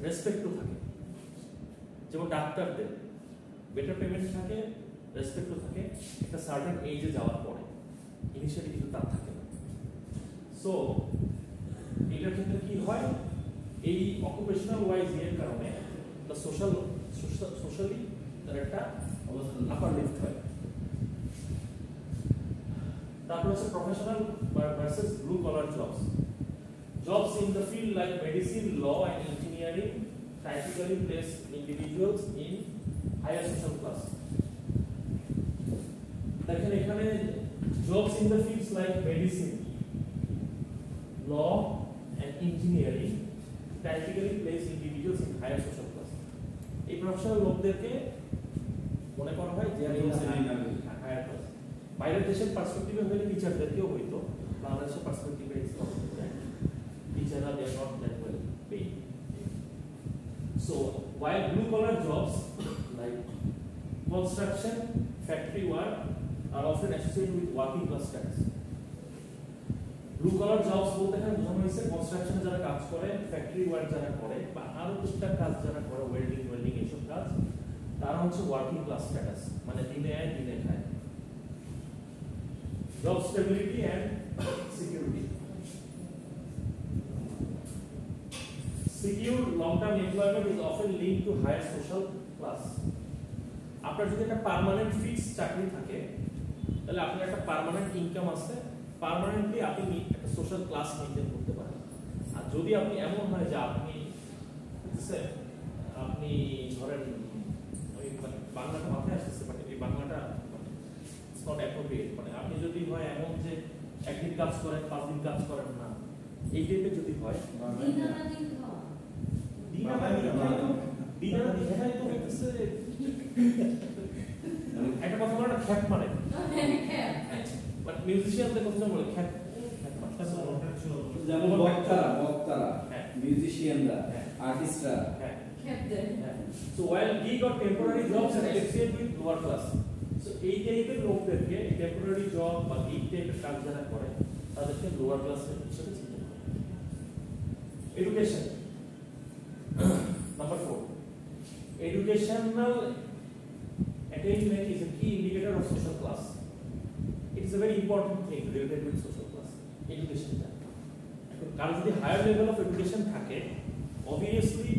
রেসপেক্টও থাকে। যেমন ডাক্তারদের বেটার পেমেন্ট থাকে, রেসপেক্টও থাকে একটা সার্টেন এজে যাওয়ার পরে, ইনিশিয়ালি কিন্তু তার থাকে না। সো এটার ক্ষেত্রে কি হয়, এই অকুপেশনাল ওয়াইজ এর কারণে দ্য সোশ্যালি তার একটা আপার লিফট হয়। তারপর হচ্ছে professional versus blue collar jobs. Jobs in the field like medicine, law and engineering typically place individuals in higher social class. দেখেন এখানে jobs in the fields like medicine, law and engineering typically place individuals in higher social class. এই professional লোকদেরকে মনে করা হয় যে higher class. বাইরের দেশের পার্সপেক্টিভে হলে টিচারদেরকেও হইতো, বাংলাদেশের পার্সপেক্টিভে teachers they are not that well paid. So while blue collar jobs like construction, factory work are often associated with working class status. Blue collar jobs বলতে এখানে বোঝানো হয়েছে কনস্ট্রাকশন যারা কাজ করে, ফ্যাক্টরি ওয়ার্ক যারা করে বা আরো টুকটাক কাজ যারা করে, ওয়েল্ডিং এইসব কাজ, তারা হচ্ছে ওয়ার্কিং ক্লাস স্ট্যাটাস, মানে দিনে আয় দিনে খায়। Job stability and security. Secure long-term employment is often linked to higher social class. আপনার যদি একটা পার্মানেন্ট ফিক্স চাকরি থাকে তাহলে আপনার একটা পার্মানেন্ট ইনকাম আছে, পার্মানেন্টলি আপনি একটা সোশ্যাল ক্লাস মেইনটেইন করতে পারেন। আর যদি আপনি এমন হয় যে আপনি ধরেন আমি বাংলাটা মাথায় আসতেছে, বাট এই বাংলাটা ইটস নট অ্যাপ্রোপ্রিয়েট, মানে আপনি যদি হয় এমন যে একদিন কাজ করেন 5 দিন কাজ করেন না, এই টাইপের যদি হয় একটা কথা বলে না খ্যাপ মানে, বাট মিউজিশিয়ানদের কথা বলে খ্যাপ, যেমন বক্তারা, মিউজিশিয়ানরা, আর্টিস্টরা। So while gig or temporary jobs are associated with lower class, so এই টাইপের লোকদেরকে টেম্পোরারি জব বা গিগ টাইপের কাজ যারা করে তাদেরকে লোয়ার ক্লাসের হিসেবে চিন্তা করে। Education Number 4, educational attainment is a key indicator of social class. It is a very important thing related with social class. Education. কারণ যদি হায়ার লেভেল অফ এডুকেশন থাকে, obviously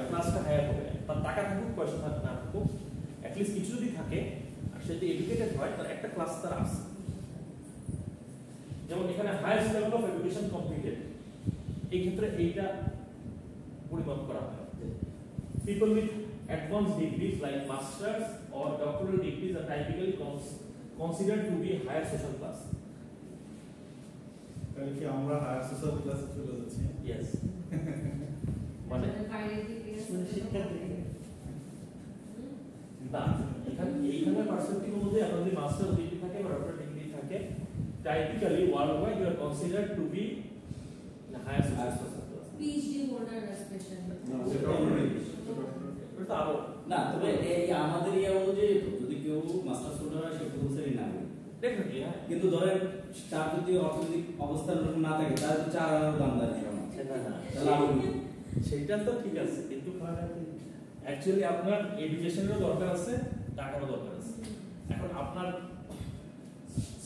ক্লাসটা হায়ার হবে। তার টাকা থাকুক, পয়সা থাকুক না থাকুক, অ্যাটলিস্ট কিছু যদি থাকে আর সে যদি এডুকেটেড হয় তার একটা ক্লাস তার আছে। যেমন এখানে higher level of education completed, এই ক্ষেত্রে এইটা পরিমাপ করা হয়। People with advanced degrees like masters or doctoral degrees are typically considered to be higher social class. তাহলে কি আমরা হায়ার সোশ্যাল ক্লাসে চলে যাচ্ছি? Yes. মানে শিক্ষার্থী না, এইখানে পার্সপেক্টিভ অনুযায়ী আপনার যদি মাস্টার্স ডিগ্রি থাকে বা ডক্টরাল ডিগ্রি থাকে, typically worldwide you are considered to be higher social class. PhD holder especially. না, তবে এই আমাদের ইয়া অনুযায়ী যদি কেউ মাস্টার্স হোল্ডার হয় সে কম্পালসারি না, ডেফিনেটলি হ্যাঁ। কিন্তু ধরেন তার যদি অর্থনৈতিক অবস্থান না থাকে, তার 4 আনার দাম দেয় সেটা তো ঠিক আছে, কিন্তু অ্যাকচুয়ালি আপনার এডুকেশনেরও দরকার আছে, টাকারও দরকার আছে। এখন আপনার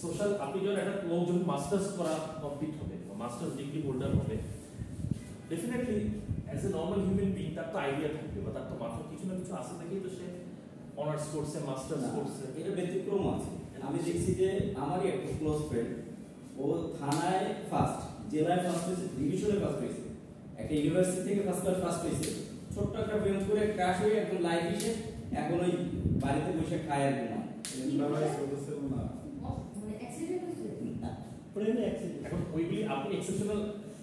সোশ্যাল, আপনি যখন একটা লোক যখন মাস্টার্স করা কমপ্লিট হবে, মাস্টার্স ডিগ্রি হোল্ডার হবে, definitely as a normal human being তার তো আইডিয়া থাকবে বা তার তো মাথায় কিছু না কিছু আছে দেখেই তো সে অনার্স করছে, মাস্টার্স করছে। এটা ব্যতিক্রম আছে। আমি দেখছি যে আমারই একটা ক্লোজ ফ্রেন্ড, ও থানায় ফার্স্ট, জেলায় ফার্স্ট হয়েছে, ডিভিশনে ফার্স্ট হয়েছে, একটা ইউনিভার্সিটি থেকে ফার্স্ট হয়েছে, ছোট্ট একটা ফেম করে ক্রাশ হয়ে একদম লাইফ এসে এখন ওই বাড়িতে বসে খায় আর ঘুমায়। এখন ওইগুলি আপনি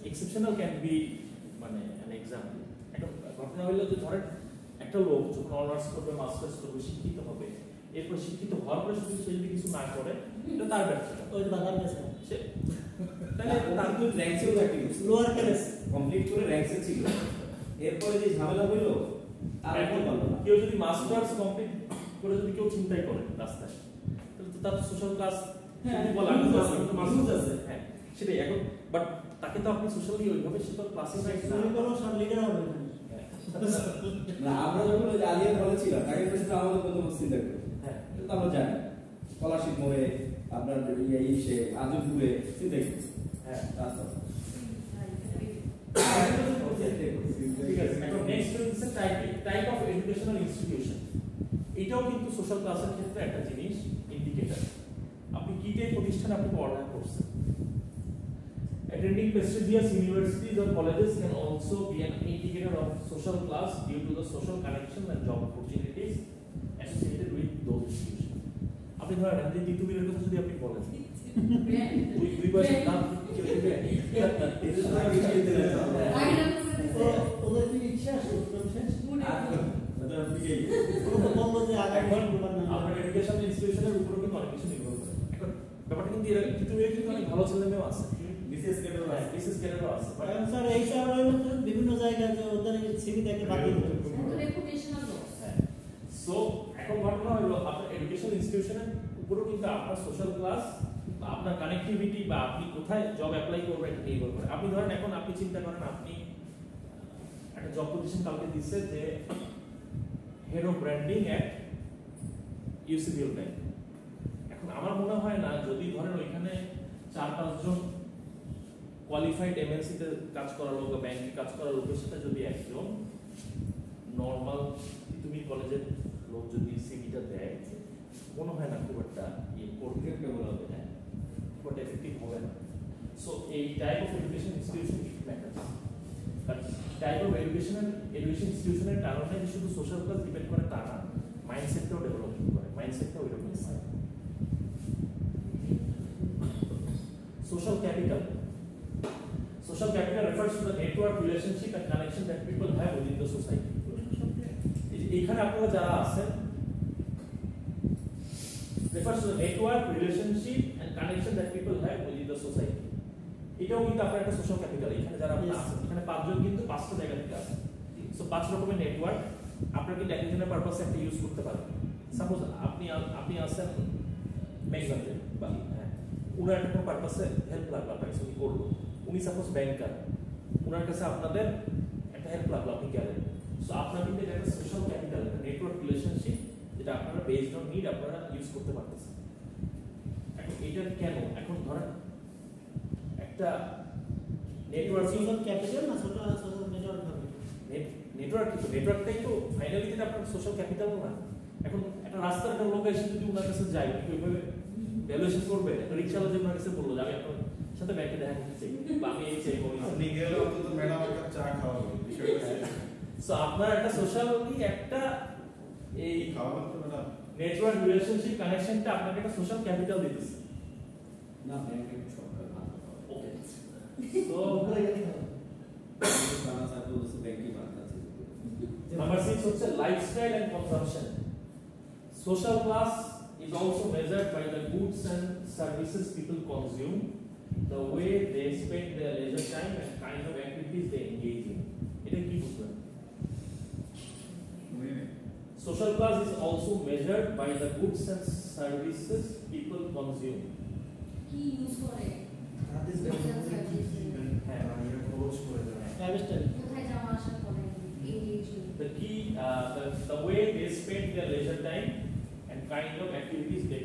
এক্সেপশনাল ক্যান বি মানে an example। একটা ঘটনা হইলো যে ধরেন একটা লোক যখন অনার্স করবে, মাস্টার্স করবে, শিক্ষিত হবে, এরপর শিক্ষিত হওয়ার পরে শুধু সে যদি কিছু না করে এটা তার ব্যর্থতা। ওই বাদাম গেছে সে তাহলে তার তো র্যাঙ্কসেও চাকরি করছে, লোয়ার ক্লাস কমপ্লিট করে র্যাঙ্কসে ছিল, এরপরে যে ঝামেলা হইলো আর এখন পারলো না। কেউ যদি মাস্টার্স কমপ্লিট করে যদি কেউ চিন্তাই করে রাস্তায়, তাহলে তো তার সোশ্যাল ক্লাস আছে, হ্যাঁ সেটাই। এখন বাট তাকে তো আপনি সোশ্যালি ওইভাবে সে তো ক্লাসিফাই কোনো সব লিডার হবে না। আমরা যখন ওই আলিয়া কলেজ ছিলাম, তাকে পেছনে আমাদের বন্ধু চিন্তা করি, হ্যাঁ এটা তো আমরা জানি, স্কলারশিপ মোড়ে আপনার সে আজমপুরে চিন্তা করি, হ্যাঁ তারপর ঠিক আছে। এখন নেক্সট হচ্ছে টাইপ অফ এডুকেশনাল ইনস্টিটিউশন। এটাও কিন্তু সোশ্যাল ক্লাসের ক্ষেত্রে একটা জিনিস ইন্ডিকেটর। আপনি কি টাইপ প্রতিষ্ঠানে আপনি পড়াশোনা করছেন। Attending prestigious universities or colleges can also be an indicator of social class due to the social connections and job opportunities associated with those institutions. আপনি ধরেন যে তিতুমিরের কথা যদি আপনি বলেন, দুই বছর নাম কেউ দিবে ওদের কি ইচ্ছা আছে আপনার এডুকেশন ইনস্টিটিউশনের উপর কিন্তু অনেক কিছু নির্ভর করে। এখন ব্যাপারটা কিন্তু তিতুমিরে কিন্তু অনেক ভালো ছেলে মেয়েও আছে, বিশেষ ক্যাডারও আছে। স্যার এই স্যার বিভিন্ন জায়গায় যে ওদের সিভি থেকে বাতিল করে। সো এখন ঘটনা হলো আপনার এডুকেশন ইনস্টিটিউশনের উপরও কিন্তু আপনার সোশ্যাল ক্লাস বা আপনার কানেক্টিভিটি বা আপনি কোথায় জব অ্যাপ্লাই করবেন এটা নির্ভর করে। আপনি ধরেন এখন আপনি চিন্তা করেন আপনি একটা জব পজিশন কালকে দিচ্ছে যে head of branding at UCBL bank. এখন আমার মনে হয় না যদি ধরেন ওইখানে 4-5 জন কোয়ালিফাইড এমএনসি তে কাজ করা লোক বা ব্যাংকে কাজ করা লোকের সাথে যদি একজন নরমাল তুমি কলেজের লোক যদি সিভিটা দেয়, মনে হয় না খুব একটা পরফেক্টেবল হবে, হ্যাঁ, বাট এফেক্টিভ হবে না। সো এই type of education institution matters. But type of education ইনস্টিটিউশনের কারণে যে শুধু সোশ্যাল ক্লাস ডিপেন্ড করে তা না, মাইন্ডসেটটাও ডেভেলপমেন্ট করে, মাইন্ডসেটটাও এরকম হয়। Social capital. Social capital refers to the network, relationship and connection that people have within the society. এখানে আপনারা যারা আছেন refers to the network, relationship and connection that people have within the society. এটাও কিন্তু আপনার একটা সোশ্যাল ক্যাপিটাল। এখানে যারা আপনারা আছেন, এখানে 5 জন কিন্তু 5টা জায়গা থেকে আসেন। সো 5 রকমের নেটওয়ার্ক আপনারা কিন্তু একজনের পারপাসে একটা ইউজ করতে পারেন। সাপোজ আপনি আছেন ম্যাগনেটে বা উনার একটা কোনো পারপাসে হেল্প লাগলো, আপনাকে কিছু করলো, উনি সাপোজ ব্যাংকার, উনার কাছে আপনাদের একটা হেল্প লাগলো, আপনি গেলেন। সো আপনার কিন্তু এটা একটা সোশ্যাল ক্যাপিটাল, একটা নেটওয়ার্ক রিলেশনশিপ যেটা আপনারা বেসড অন নিড আপনারা ইউজ করতে পারতেছেন। এখন এটা কেন? এখন ধরেন একটা নেটওয়ার্ক সোশ্যাল ক্যাপিটাল না সোশ্যাল নেটওয়ার্ক হবে। নেটওয়ার্কটাই তো ফাইনালি যেটা আপনার সোশ্যাল ক্যাপিটাল না। এখন একটা রাস্তার একটা লোক এসে যদি ওনার কাছে যায়, ওইভাবে ভ্যালুয়েশন করবে। একটা রিক্সাওয়ালা যে ওনার কাছে বললো যে আমি আপনার সাথে ব্যাংকে দেখা করতে চাই বা আমি এই চাই, আপনি গেলে অন্তত ম্যাডাম একটা চা খাওয়াবেন, বিষয়টা সো আপনার একটা সোশ্যালি একটা এই খাওয়াবেন তো ম্যাডাম। নেটওয়ার্ক রিলেশনশিপ কানেকশনটা আপনাকে একটা সোশ্যাল ক্যাপিটাল দিতেছে না, ব্যাংকে সরকার ভালো ওকে। তো জানা যায় তো ব্যাংকে ভালো আছে। নাম্বার 6 হচ্ছে lifestyle and consumption. Social class is also measured by the goods and services people consume, the way they spend their leisure time and kind of activities they engage in. এটা কি বুঝবেন? Social class is also measured by the goods and services people consume. কি use করে, হ্যাঁ, খরচ করে দেয়। Lifestyle কোথায় যাওয়া আসা করে, এই the key the way they spend their leisure time and kind of activities they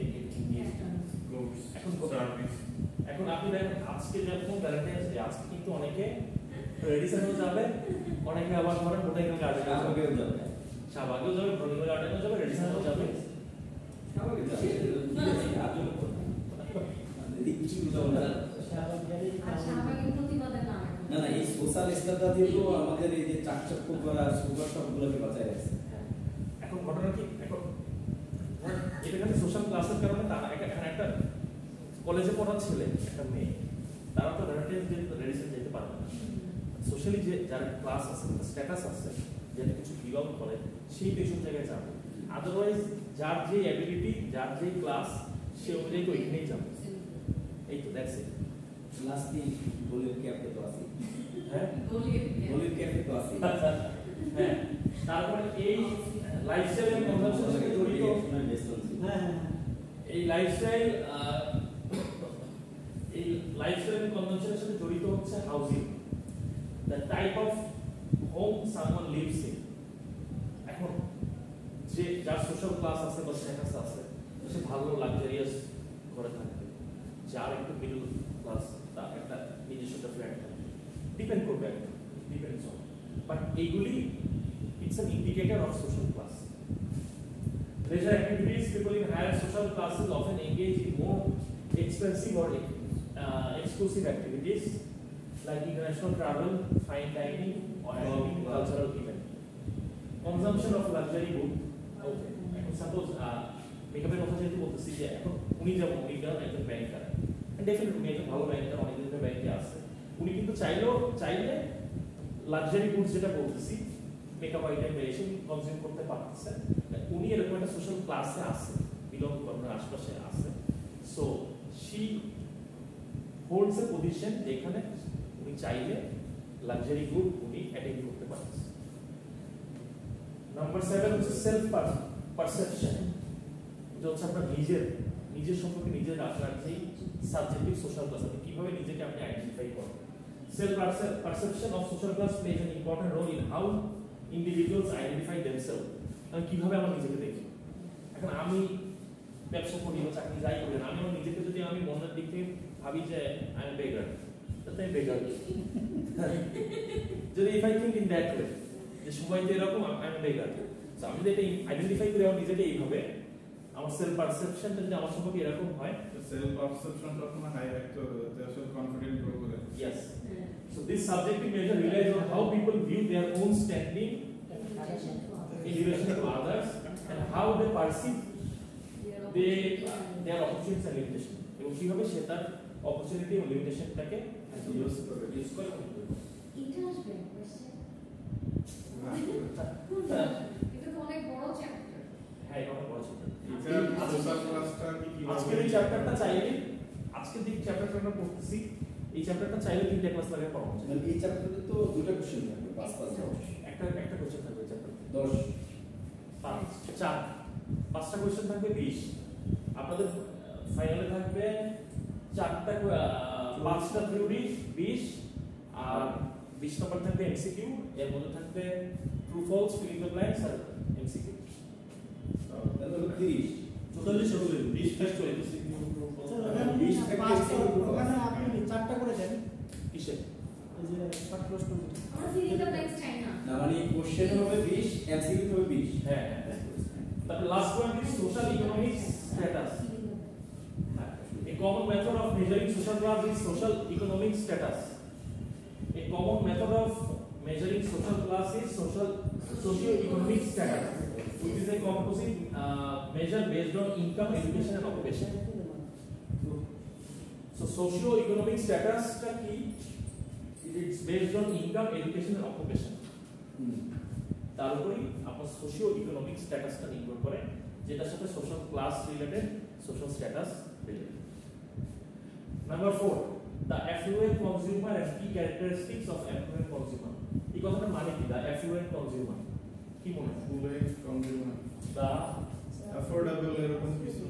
engage in. Goods, এখন service। এখন আপনি দেখেন আজকে যখন ভ্যালেন্টাইন্স ডে, আজকে কিন্তু অনেকে রেডিসনও যাবে, অনেকে আবার ধরেন বোটানিক্যাল গার্ডেনে যাবে, শাহবাগেও যাবে, বোটানিক্যাল গার্ডেনেও যাবে, রেডিসনও যাবে। না, এই সোশ্যাল স্ট্যাটাস দিয়ে তো আমাদের এই যে চাকচক্য করা সুগার সবগুলোকে বাঁচায় রাখছে। এখন ঘটনা কি, এখন এটা খালি সোশ্যাল ক্লাসের কারণে তা না। এখানে একটা কলেজে পড়া ছেলে, একটা মেয়ে, তারা তো রেডিসন যেতে পারবে না। সোশ্যালি যে যারা ক্লাস আছে, স্ট্যাটাস আছে, যেটা কিছু বিলং করে, সেই এইসব জায়গায় যাবে। আদারওয়াইজ যার যে অ্যাবিলিটি, যার যে ক্লাস, সে অনুযায়ী তো এখানেই যাবে। এই তো দ্যাটস ইট। লাস্টে গলির ক্যাফে তো আছে, হ্যাঁ, গলির ক্যাফে তো আছে। হ্যাঁ, তারপরে এই লাইফস্টাইল এবং কনজাম্পশনের সাথে জড়িত, হ্যাঁ এই লাইফস্টাইল এবং কনজাম্পশনের সাথে জড়িত হচ্ছে housing, the type of home someone lives in. এখন যে যার সোশ্যাল ক্লাস আছে বা স্ট্যাটাস আছে, সে ভালো লাক্সারিয়াস ঘরে থাকবে, যার একটু মিডল ক্লাস তার একটা নিজস্ব একটা ফ্ল্যাট থাকে, ডিপেন্ড করবে একটা, ডিপেন্ডস অন, বাট এইগুলি it's an indicator of social class. Leisure activities, people in higher social classes often engage in more expensive or exclusive activities like international travel, fine dining, or attending cultural event. Consumption of luxury good. Okay. Suppose মেকআপের কথা যেহেতু বলতেছি যে এখন উনি যেমন একজন ব্যাংকার, definitely উনি একজন ভালো ব্যাংকার, অনেকদিন ধরে ব্যাংকে আছে, উনি কিন্তু চাইলে লাক্সারি গুডস যেটা বলতেছি মেকআপ আইটেম এসে কনজিউম করতে পারতেছে, উনি এরকম একটা সোশ্যাল ক্লাসে আছে, বিলং করার আশপাশে আছে, so she holds A position যেখানে উনি চাইলে লাক্সারি গুড উনি অ্যাটেন্ড করতে পারতেছে। নাম্বার 7 হচ্ছে সেলফ পারসেপশন। এটা হচ্ছে আপনার নিজের সম্পর্কে নিজের আপনার যেই সাবজেক্টিভ সোশ্যাল ক্লাস, আপনি কিভাবে নিজেকে আপনি আইডেন্টিফাই করেন। Self perception of social class plays an important role in how individuals identify themself. আমি কিভাবে আমার নিজেকে দেখি, এখন আমি ব্যবসা করি বা চাকরি যাই করি না, আমি আমার নিজেকে যদি আমি মনের দিক থেকে ভাবি যে আই এম বেগার, তাহলে আমি বেগার। যদি if I think in that way যে সবাই তো এরকম, আই এম বেগার, সো আমি যদি এটা আইডেন্টিফাই করি আমার নিজেকে এইভাবে, আমার সেলফ পারসেপশনটা যদি আমার সম্পর্কে এরকম হয়, সেলফ পারসেপশনটা আপনার হাই রাখতে হবে যাতে আসলে কনফিডেন্ট গ্রো করে। yes, so this subjective measure relies on how people view their own standing in relation to others and how they perceive their opportunities and limitations, এবং কিভাবে সে তার অপরচুনিটি এবং লিমিটেশনটাকে ইউজ করে এটা আসবে কোশ্চেন, হ্যাঁ। এটা তো অনেক বড় চ্যাপ্টার। হ্যাঁ এটা অনেক বড় চ্যাপ্টার। এটা সোশ্যাল ক্লাসটা কি কিভাবে আজকের এই চ্যাপ্টারটা চাইলে, আজকের যে চ্যাপ্টারটা আমরা পড়তেছি এই চ্যাপ্টারটা চাইলে 3টা ক্লাস লাগে পড়ানো যায়। মানে এই চ্যাপ্টারে তো দুটো কোশ্চেন থাকবে, 5 একটা কোশ্চেন থাকবে এই চ্যাপ্টারে 10 5টা কোশ্চেন থাকবে 20, আপনাদের ফাইনালে থাকবে 5টা থিওরি 20, আর 20 নম্বর থাকবে এমসিকিউ, এর মধ্যে থাকবে true false, filling the blanks আর এমসিকিউ। তাহলে 30 40 হবে 20 টেস্ট হবে ওখানে আপনি 4টা করে দেন, কিসে এই যে শর্ট প্রশ্ন। আমরা ফিলিং দ্য ব্ল্যাঙ্কস চাই না। না, মানে কোশ্চেন হবে 20, এমসিকিউ হবে 20। হ্যাঁ তারপর last one is social economic status. A common method of measuring social class is social economic status. A common method of measuring social class is socio-economic status, which is a composite measure based on income, education, and occupation. So socio-economic status ka ki it's based on income, education, and occupation. তার উপরই আপনার socioeconomic স্ট্যাটাসটা নির্ভর করে, যেটার সাথে social class related, social status related. Number 4, the affluent consumer and key characteristics of affluent consumer. এই কথাটার মানে কি? The affluent consumer কি মনে হয়? affluent consumer, The affordable এরকম কিছু।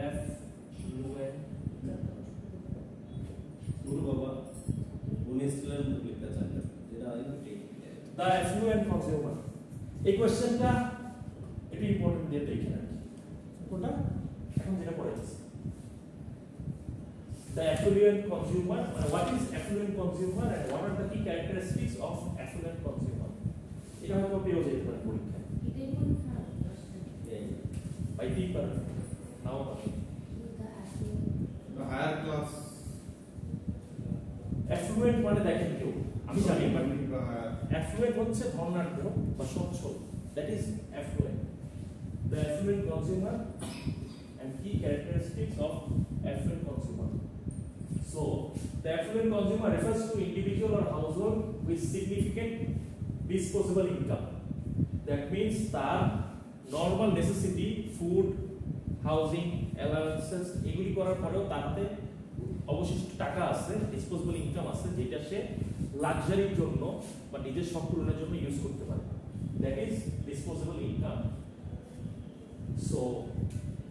affluent গুরু বাবা উনিশজন লিখতে চান, যেটা হয় ঠিক। the affluent consumer, এই কোশ্চেনটা এটা ইম্পর্টেন্ট দিয়ে দেখেন আর কি। কোনটা এখন যেটা পড়াচ্ছি, the affluent consumer, what is affluent consumer and what are the key characteristics of affluent consumer? এটা হয়তো পেয়ে যেতে পারে পরীক্ষায়, এটাই কোন খারাপ কোশ্চেন। পাইতেই পারে, নাও পারে। The higher class affluent মানে দেখেন কেউ, আমি জানি বাট বা higher affluent হচ্ছে ধনাঢ্য বা সচ্ছল, that is affluent. The affluent consumer and key characteristics of affluent consumer. So the affluent consumer refers to individual or household with significant disposable income. That means তার normal necessity, food, housing, allowances এগুলি করার পরেও তাতে অবশিষ্ট টাকা আছে, disposable income আছে, যেটা সে লাক্সারির জন্য বা নিজের শখ পূরণের জন্য ইউজ করতে পারে। That is disposable income. So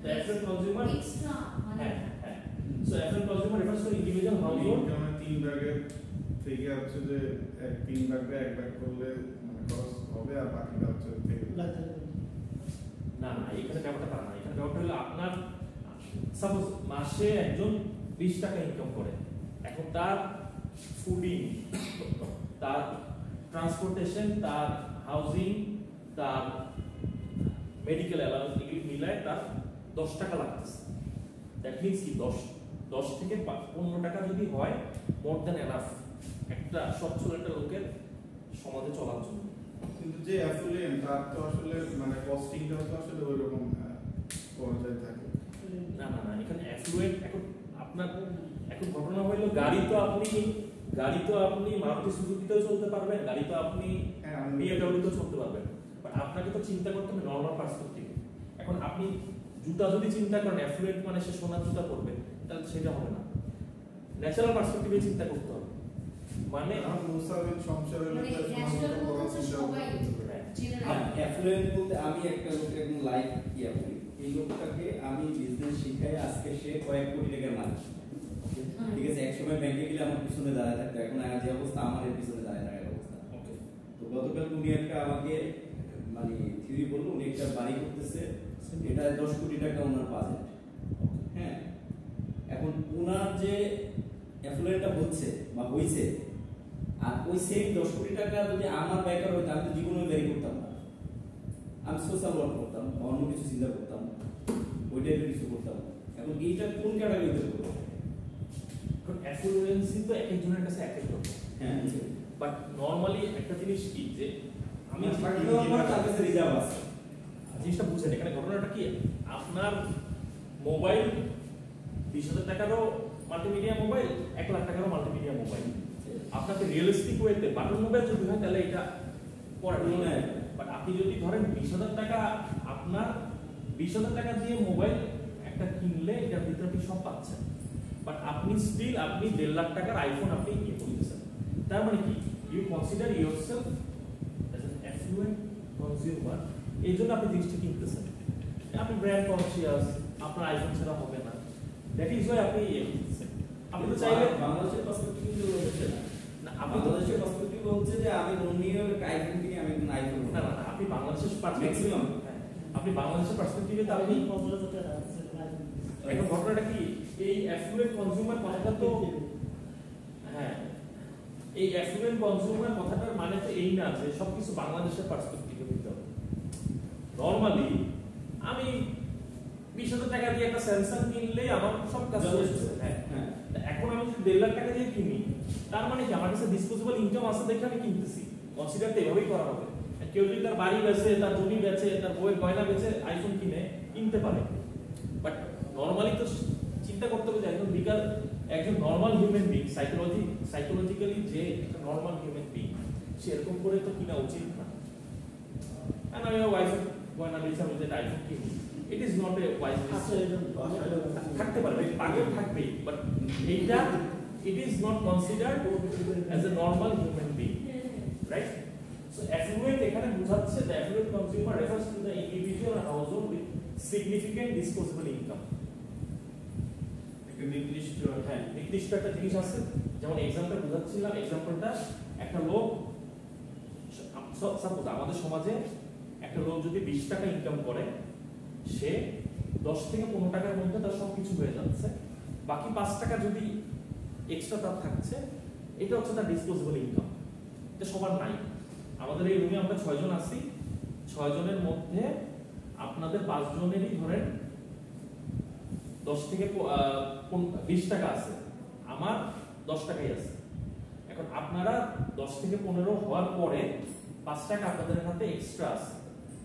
the affluent consumer, extra মানে হ্যাঁ, so affluent consumer refers to individual household, ইনকামের 3 ভাগের থেকে হচ্ছে যে 3 ভাগে 1 ভাগ করলে মানে খরচ হবে, আর বাকিটা হচ্ছে থেকে না এখানে ব্যাপারটা তা না, এখানে ব্যাপারটা হলো আপনার সাপোজ মাসে একজন 20 টাকা ইনকাম করে, এখন তার ফুডিং, তার ট্রান্সপোর্টেশন, তার হাউজিং, তার মেডিকেল অ্যালাউন্স এগুলি মিলায় তার 10 টাকা লাগতেছে। দ্যাট মিনস কি 10 থেকে 15 টাকা যদি হয়, মোর দ্যান এনাফ একটা সচ্ছল একটা লোকের সমাজে চলার জন্য। কিন্তু যে অ্যাফিলিয়েন্ট তার তো আসলে মানে কস্টিংটা তো আসলে ওই রকম পর্যায়ে থাকে। না না না, এখানে অ্যাফ্লুয়েন্ট এখন আপনার এখন ঘটনা হইলো গাড়ি তো আপনি মারুতি সুজুকিতেও চলতে পারবেন, গাড়ি তো আপনি হ্যাঁ, বিএমডব্লিউতেও চলতে পারবেন, বাট আপনাকে তো চিন্তা করতে হবে নরমাল পার্সপেক্টিভে। এখন আপনি জুতা যদি চিন্তা করেন অ্যাফ্লুয়েন্ট মানে সে সোনার জুতা পরবে, তাহলে সেটা হবে না। ন্যাচারাল পার্সপেক্টিভে চিন্তা করতে হবে, মানে আমার মুসাফির সংসারের মানে লোকের ন্যাচারাল সমাজে বলতে চিন্তা সবাই করতে হবে। জেনারেল অ্যাফ্লুয়েন্ট বলতে আমি একটা লোকের একদম লাইফ ইয়া করি, এই লোকটাকে আমি বিজনেস শিখাই, আজকে সে কয়েক কোটি টাকার মালিক, ঠিক আছে। একসময় ব্যাংকে গেলে আমার পিছনে দাঁড়ায় থাকতো, এখন আর যে অবস্থা আমার এর পিছনে দাঁড়ায় থাকার অবস্থা। ওকে। তো গতকাল উনি একটা আমাকে মানে থিওরি বললো, উনি একটা বাড়ি করতেছে, এটা 10 কোটি টাকা ওনার বাজেট। হ্যাঁ, এখন ওনার যে অ্যাফ্লুয়েন্টটা হচ্ছে বা হইছে, আর ওই সেম 10 কোটি টাকা যদি আমার ব্যাকার হইতো, আমি তো জীবনে ব্যয় করতাম না, আমি সোশ্যাল ওয়ার্ক করতাম, অন্য কিছু চিন্তা করতাম, ওই টাইপের কিছু করতাম। এখন এইটা কোন ক্যাটাগরিতে করবো? এখন অ্যাফ্লুয়েন্সি তো এক একজনের কাছে এক এক রকম, হ্যাঁ, বাট নরমালি একটা জিনিস কি যে আমি তার কাছে রিজার্ভ আছে। জিনিসটা বুঝেন, এখানে ঘটনাটা কি, আপনার মোবাইল 20,000 টাকারও মাল্টিমিডিয়া মোবাইল, 1 লাখ টাকারও মাল্টিমিডিয়া মোবাইল। আপনাকে রিয়েলিস্টিক ওয়েতে বাটন মোবাইল যদি হয় তাহলে এটা পরে মনে হয়, বাট আপনি যদি ধরেন 20,000 টাকা, আপনার 20,000 টাকা দিয়ে মোবাইল একটা কিনলে এটার ভিতরে আপনি সব পাচ্ছেন, বাট আপনি স্টিল আপনি 1.5 লাখ টাকার আইফোন আপনি ইয়ে করতেছেন। তার মানে কি, you consider yourself as an affluent consumer, এই জন্য আপনি জিনিসটা কিনতেছেন, আপনি ব্র্যান্ড কনসিয়াস, আপনার আইফোন ছাড়া হবে না, দ্যাট ইজ ওয়াই আপনি ইয়ে করতেছেন। আপনি তো চাইলে বাংলাদেশের পার্সপেক্টিভ হচ্ছে না, না, আপনি বাংলাদেশের পার্সপেক্টিভ হচ্ছে যে আমি অন্যের আইফোন কিনে আমি একজন আইফোন না না না, আপনি বাংলাদেশের পার্সপেক্টিভ, Maximum। আপনি বাংলাদেশের পার্সপেক্টিভে তো আপনি এখন ঘটনাটা কি, এই অ্যাফ্লুয়েন্ট কনজিউমার কথাটা তো হ্যাঁ, এই অ্যাফ্লুয়েন্ট কনজিউমার কথাটার মানে তো এই না যে সবকিছু বাংলাদেশের পার্সপেক্টিভে দিতে হবে। নরমালি আমি 20,000 টাকা দিয়ে একটা স্যামসাং কিনলে আমার সব কাজ হয়ে যাচ্ছে। হ্যাঁ, এখন আমি যদি 1.5 লাখ টাকা দিয়ে কিনি, তার মানে কি আমার কাছে ডিসপোজেবল ইনকাম আছে দেখে আমি কিনতেছি, কনসিডার তো এভাবেই করা হবে। কেউ যদি তার বাড়ি বেচে, তার জমি বেচে, তার বইয়ের গয়না বেচে আইফোন কিনতে পারে, বাট নরমালি তো চিন্তা করতে হবে যে একজন নরমাল হিউম্যান বিং, সাইকোলজিক্যালি যে একটা নরমাল হিউম্যান বিং, সে এরকম করে তো কিনা উচিত না। আর আমি ওয়াইফের গয়না বেচে আমি যে আইফোন কিনি, it is not a wise, থাকতে পারবে, পাগল থাকবে, বাট এইটা it is not considered as a normal human being, right? So affluent এখানে বোঝাচ্ছে the affluent consumer refers to the individual or household with significant disposable income. একটা নির্দিষ্ট হ্যাঁ, নির্দিষ্ট একটা জিনিস আছে, যেমন এক্সাম্পল বোঝাচ্ছিলাম, এক্সাম্পলটা একটা লোক, সাপোজ আমাদের সমাজে একটা লোক যদি 20 টাকা ইনকাম করে, সে 10 থেকে 15 টাকার মধ্যে তার সবকিছু হয়ে যাচ্ছে, বাকি 5 টাকা যদি এক্সট্রা তার থাকছে, এটা হচ্ছে তার ডিসপোজেবল ইনকাম। এটা সবার নাই। আমাদের এই রুমে আমরা 6 জন আছি, 6 জনের মধ্যে আপনাদের 5 জনেরই ধরেন 10 থেকে 20 টাকা আছে, আমার 10 টাকাই আছে। এখন আপনারা 10 থেকে 15 হওয়ার পরে 5 টাকা আপনাদের হাতে এক্সট্রা আছে,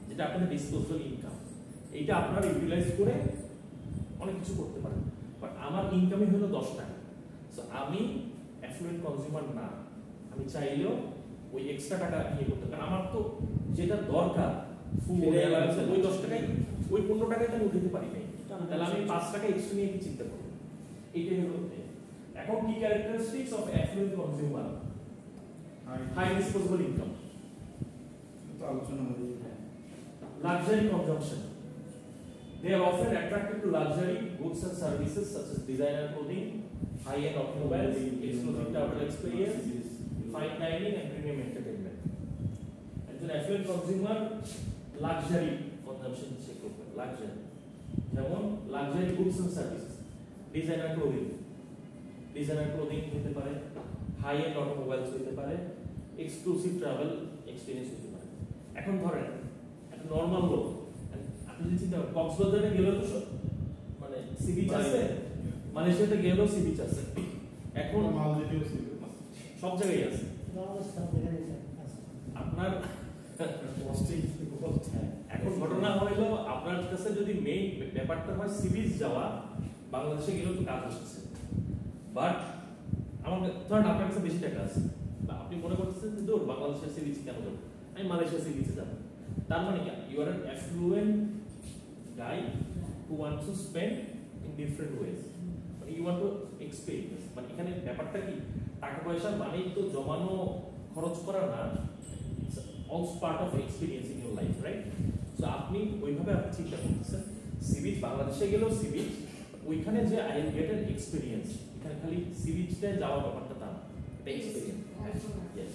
যেটা আপনাদের ডিসপোজেবল ইনকাম। এইটা আপনারা ইউটিলাইজ করে অনেক কিছু করতে পারেন, বাট আমার ইনকামই হলো 10 টাকা। সো আমি অ্যাফ্লুয়েন্ট কনজিউমার না, আমি চাইলেও ওই এক্সট্রা টাকা নিয়ে করতে, কারণ আমার তো যেটা দরকার ফুড অ্যালাউন্স, ওই 10 টাকায়, ওই 15 টাকায় তো আমি উঠাতে পারি নাই, তাহলে আমি 5 টাকা এক্সট্রা নিয়ে কি চিন্তা করব? এইটাই হলো। এখন কি characteristics of affluent consumer? High disposable income, তো আলোচনা হয়ে luxury consumption. They are often attracted to luxury goods and services such as designer clothing, high-end automobiles, exclusive travel experience, fine dining and premium entertainment. একজন affluent consumer luxury consumption check করবে, luxury, যেমন luxury goods and services, designer clothing, designer clothing হতে পারে, high end automobiles হতে পারে, exclusive travel experience হতে পারে। এখন ধরেন একটা নরমাল লোক, আপনি যদি চিন্তা করেন কক্সবাজারে গেলেও তো মানে সি বিচ আছে, মালয়েশিয়াতে গেলেও সি বিচ আছে, এখন মালদ্বীপেও ছিল। সব জায়গায় আছে। বাংলাদেশ সব জায়গায় আছে। আপনার কস্টিং এখন ঘটনা হইলো আপনার কাছে যদি মেইন ব্যাপারটা হয় সি বিচ যাওয়া, বাংলাদেশে গেলেও তো কাজ হচ্ছে, বাট আমার ধরেন আপনার কাছে বেশি টাকা আছে, বা আপনি মনে করতেছেন যে দূর বাংলাদেশের সি বিচ কেন যাবো, আমি মালয়েশিয়া সি বিচে যাবো। তার মানে কি you are an affluent guy who wants to spend in different ways, মানে ইউ ওয়ান্ট টু এক্সপেরিয়েন্স। মানে এখানে ব্যাপারটা কি টাকা পয়সা মানেই তো জমানো খরচ করা না, also part of experience in your life, right? So আপনি ওইভাবে আপনি চিন্তা করতেছেন সি বিচ বাংলাদেশে গেলেও সি বিচ, ওইখানে যে I will get an experience, এখানে খালি সি বিচে যাওয়ার ব্যাপারটা না, এটা এক্সপেরিয়েন্স। ইয়েস,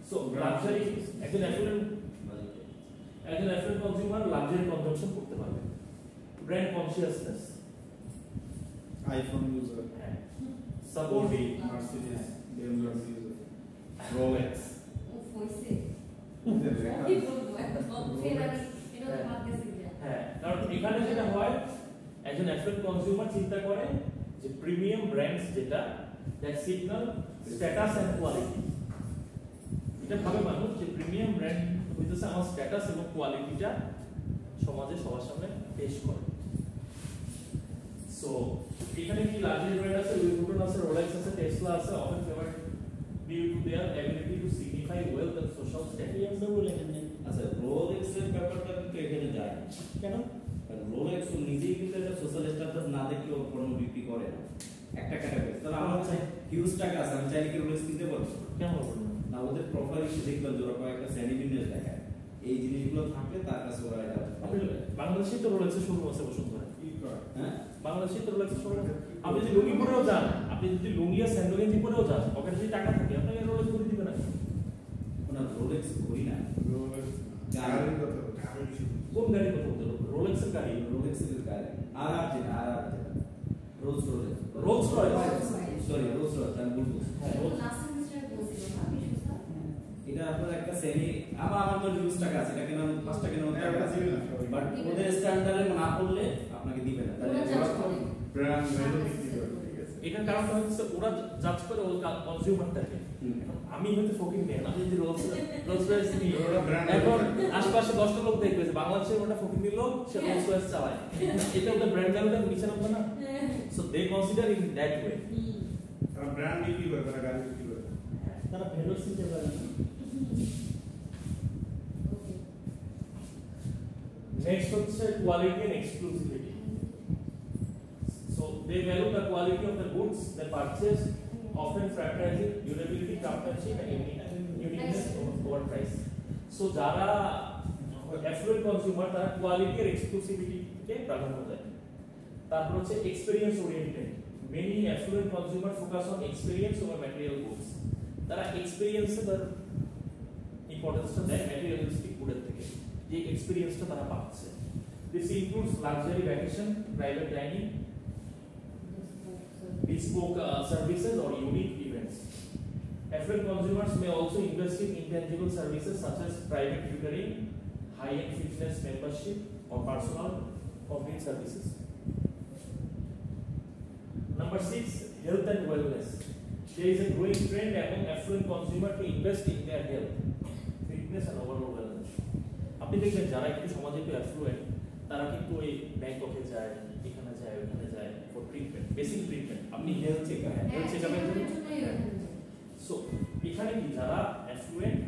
সো লাক্সারি একজন অ্যাফ্লুয়েন্ট কনজিউমার লাক্সারি কনজাম্পশন করতে পারবে। Brand consciousness, iPhone user, supporting, Mercedes Benz user, Rolex. হ্যাঁ, কারণ এখানে যেটা হয় একজন অ্যাফ্লুয়েন্ট কনজিউমার চিন্তা করে যে প্রিমিয়াম ব্র্যান্ডস যেটা that signal status and quality, এটা ভাবে মানুষ যে প্রিমিয়াম ব্র্যান্ড হইতেছে আমার স্ট্যাটাস এবং কোয়ালিটিটা সমাজে সবার সামনে পেশ করে। সো এখানে কি লাক্সারি ব্র্যান্ড আছে, লুই ভিউটন আছে, রোলেক্স আছে, টেসলা আছে, often favoured due to their ability to signify wealth and social status. BMW লেখেন নেই। আচ্ছা, রোলেক্সের ব্যাপারটা কিন্তু এখানে যায় না। কেন? কারণ রোলেক্স নিজেই কিন্তু একটা সোশ্যাল স্ট্যাটাস না দেখলেও পণ্য বিক্রি করে না, একটা ক্যাটাগরি। তাহলে আমার কাছে হিউজ টাকা আছে, আমি চাইলে কি রোলেক্স কিনতে পারবো? কেমন বলবো না, ওদের প্রোফাইল হিসেবে দেখলাম যে ওরা কয়েকটা শ্রেণী বিন্যাস দেখায়, এই জিনিসগুলো থাকলে তার কাছে ওরা এটা আপনি বাংলাদেশে তো রোলেক্সের শোরুম আছে বসুন্ধরা, কি করে? হ্যাঁ, বাংলাদেশে তো রোলেক্সের শোরুম আছে। আপনি যদি লুঙ্গি পরেও যান, আপনি যদি লুঙ্গি আর স্যান্ডো গেঞ্জি পরেও যান, পকেটে যদি টাকা থাকে আপনাকে রোলেক্স করে দিবে না। ওনার রোলেক্স ঘড়ি না, রোলেক্স গাড়ির কথা বলছি। কোন গাড়ি কথা বলতে হবে? রোলেক্সের গাড়ি, রোলেক্সের গাড়ি, আর Rolls Royce, Rolls Royce, sorry Rolls Royce, আমি ভুল বলছি। হ্যাঁ, রোলস। এটা আপনার একটা শ্রেণী, আমার তো হিউজ টাকা আছে, এটা কেন 5 টাকা কেন টাকা আছে, বাট ওদের স্ট্যান্ডার্ডে না পড়লে আপনাকে দিবে না। তাহলে ওরা তো ব্র্যান্ড ভ্যালু বিক্রি করে, ঠিক আছে? এটার কারণটা হচ্ছে ওরা জাজ করে ওই কনজিউমারটাকে। আমি হয়তো ফকিং নেই, আমি যদি রোলস রয়েস নিই, ওরা brand এখন value আশপাশে 10টা লোক দেখবে যে বাংলাদেশের ওটা ফকিং নিল, সে রোলস রয়েস চালায়, এটা ওদের ব্র্যান্ড ভ্যালুটা নিচে নামবে না। So they consider in that way. তারা ব্র্যান্ড বিক্রি করে, তারা গাড়ি বিক্রি করে। তারা ভেলোর চিনতে পারে না। নেক্সট হচ্ছে quality and exclusivity. So they value the quality of the goods they purchase, often prioritizing durability, craftsmanship and uniqueness over price. So যারা অ্যাফ্লুয়েন্ট কনজিউমার তারা কোয়ালিটি আর এক্সক্লুসিভিটি কে প্রাধান্য দেয়। তারপর হচ্ছে experience oriented. Many affluent consumer focus on experience over material goods. তারা এক্সপেরিয়েন্সে তার ইম্পর্টেন্সটা দেয় materialistic গুডের থেকে, যে এক্সপেরিয়েন্সটা তারা পাচ্ছে। This includes luxury vacation, private dining, bespoke services or unique events. Affluent consumers may also invest in intangible services such as private tutoring, high-end fitness membership, or personal complete services. Number 6, health and wellness. There is a growing trend among affluent consumers to invest in their health, fitness, and overall wellness. আপনি দেখবেন যারা একটু সমাজে একটু effluent তারা কিন্তু ওই ব্যাংককে যায়, এখানে যায়, ওখানে যায় ফর ট্রিটমেন্ট, বেসিক ট্রিটমেন্ট। আপনি হেলথ চেকআপ, হেলথ চেকআপের জন্য। সো এখানে কি যারা অ্যাফ্লুয়েন্ট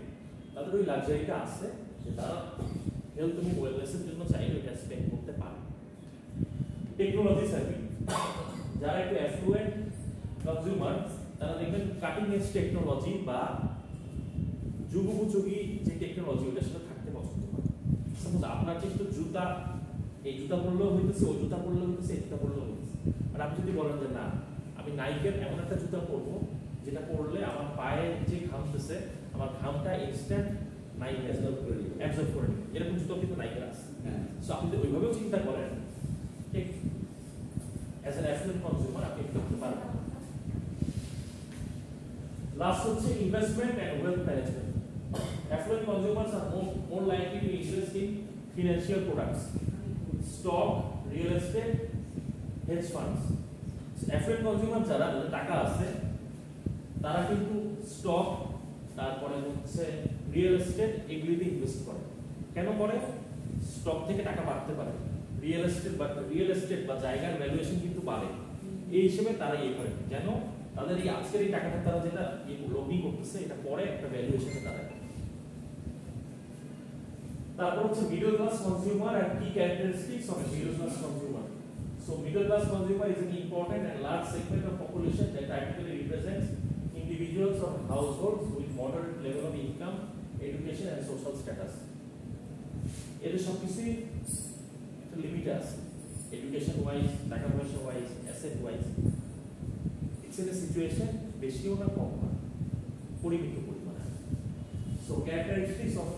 তাদের ওই লাক্সারিটা আছে যে তারা হেলথ এবং ওয়েলনেসের জন্য চাইলে ওইটা স্পেন্ড করতে পারে। টেকনোলজি সার্ভিস, যারা একটু অ্যাফ্লুয়েন্ট কনজিউমার তারা দেখবেন কাটিং এজ টেকনোলজি বা যুগোপযোগী যে টেকনোলজি ওটার সাথে থাকতে পছন্দ করে। সাপোজ আপনার যেহেতু জুতা, এই জুতা পরলেও হইতেছে, ওই জুতা পরলেও হইতেছে, এই জুতা পরলেও হইতেছে, আর আপনি যদি বলেন যে না আমি নাইকের এমন একটা জুতা পরবো যেটা পরলে আমার পায়ে যে ঘামতেছে আমার ঘামটা ইনস্ট্যান্ট নাইক অ্যাবজর্ব করে নেবে, এরকম জুতো কিন্তু নাইকের আছে। সো আপনি যদি ওইভাবেও চিন্তা করেন, ঠিক অ্যাজ অ্যান অ্যাফ্লুয়েন্ট কনজিউমার আপনি করতে পারবেন। Last হচ্ছে investment and wealth management. Affluent consumers are more likely to invest in financial products, stock, real estate, hedge funds. So affluent consumer যারা টাকা আছে তারা কিন্তু স্টক তারপরে হচ্ছে রিয়েল এস্টেট এগুলিতে ইনভেস্ট করে। কেন করে? স্টক থেকে টাকা বাড়তে পারে, রিয়েল এস্টেট বা জায়গার ভ্যালুয়েশন কিন্তু বাড়ে, এই হিসেবে তারা ইয়ে করে যেন তাদের এই আজকের এই টাকাটা তারা যেটা লগ্নি করতেছে এটা পরে একটা ভ্যালুয়েশনে দাঁড়ায়। তারপর হচ্ছে মিডল ক্লাস কনজিউমার এন্ড কি characteristics of middle class consumer. So middle class consumer is an important and large segment of population that typically represents individuals or households with moderate level of income, education and social status. এদের সবকিছুই একটা limit আছে, education wise, টাকা পয়সা wise, asset wise. It's in a situation বেশিও না কম না, পরিমিত পরিমাণে। So characteristics of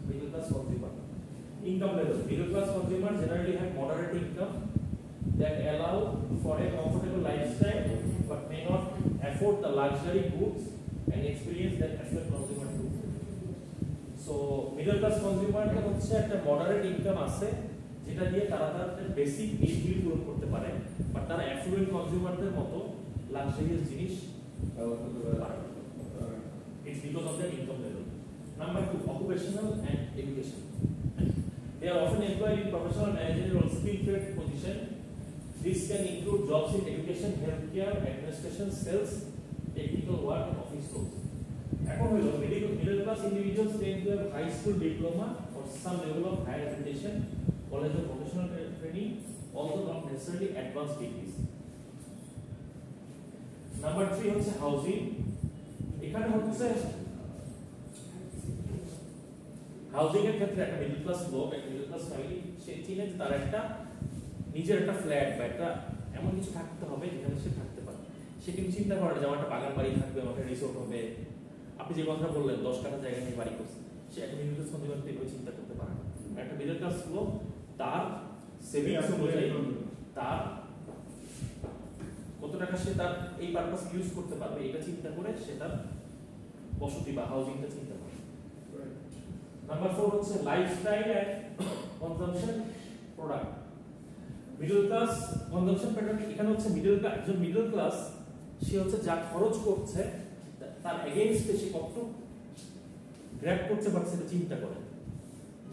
middle class consumer. Income level. Middle class consumers generally have moderate income that allow for a comfortable lifestyle but may not afford the luxury goods and experience that affluent consumer do. So middle class consumer হচ্ছে একটা moderate income আছে যেটা দিয়ে তারা তাদের basic নিডগুলি পূরণ করতে পারে, বাট তারা affluent consumerদের মতো লাক্সারিয়াস জিনিস পারে। It's because of their income level. Number 2, occupational and education. They are often employed in professional, managerial, or skill trade position. This can include jobs in education, healthcare, administration, sales, technical work, and office roles. এখন হলো middle class individuals tend to have high school diploma or some level of higher education, college or professional training, although not necessarily advanced degrees. Number 3 হচ্ছে housing. এখানে হচ্ছে housing এর ক্ষেত্রে একটা middle class লোক, একটা মিডল ক্লাস ফ্যামিলি সে চিনে যে তার একটা নিজের একটা ফ্ল্যাট বা একটা এমন কিছু থাকতে হবে যেখানে সে থাকতে পারে। সে কিন্তু চিন্তা করে যে আমার একটা বাগান বাড়ি থাকবে, আমার একটা রিসোর্ট হবে। আপনি যে কথা বললেন 10 কাঠা জায়গা নিয়ে বাড়ি করছে, সে একটা মিডল ক্লাস কনজিউমার এভাবে চিন্তা করতে পারে না। একটা মিডল ক্লাস লোক তার সেভিংস অনুযায়ী তার কত টাকা সে তার এই পারপাস ইউজ করতে পারবে এটা চিন্তা করে সে তার বসতি বা হাউজিংটা চিন্তা করে। Number 4 হচ্ছে lifestyle and consumption product. Middle class consumption pattern এখানে হচ্ছে একজন মিডল ক্লাস সে হচ্ছে যা খরচ করছে তার এগেইনস্টে সে কত গ্র্যাব করতে পারছে সেটা চিন্তা করে।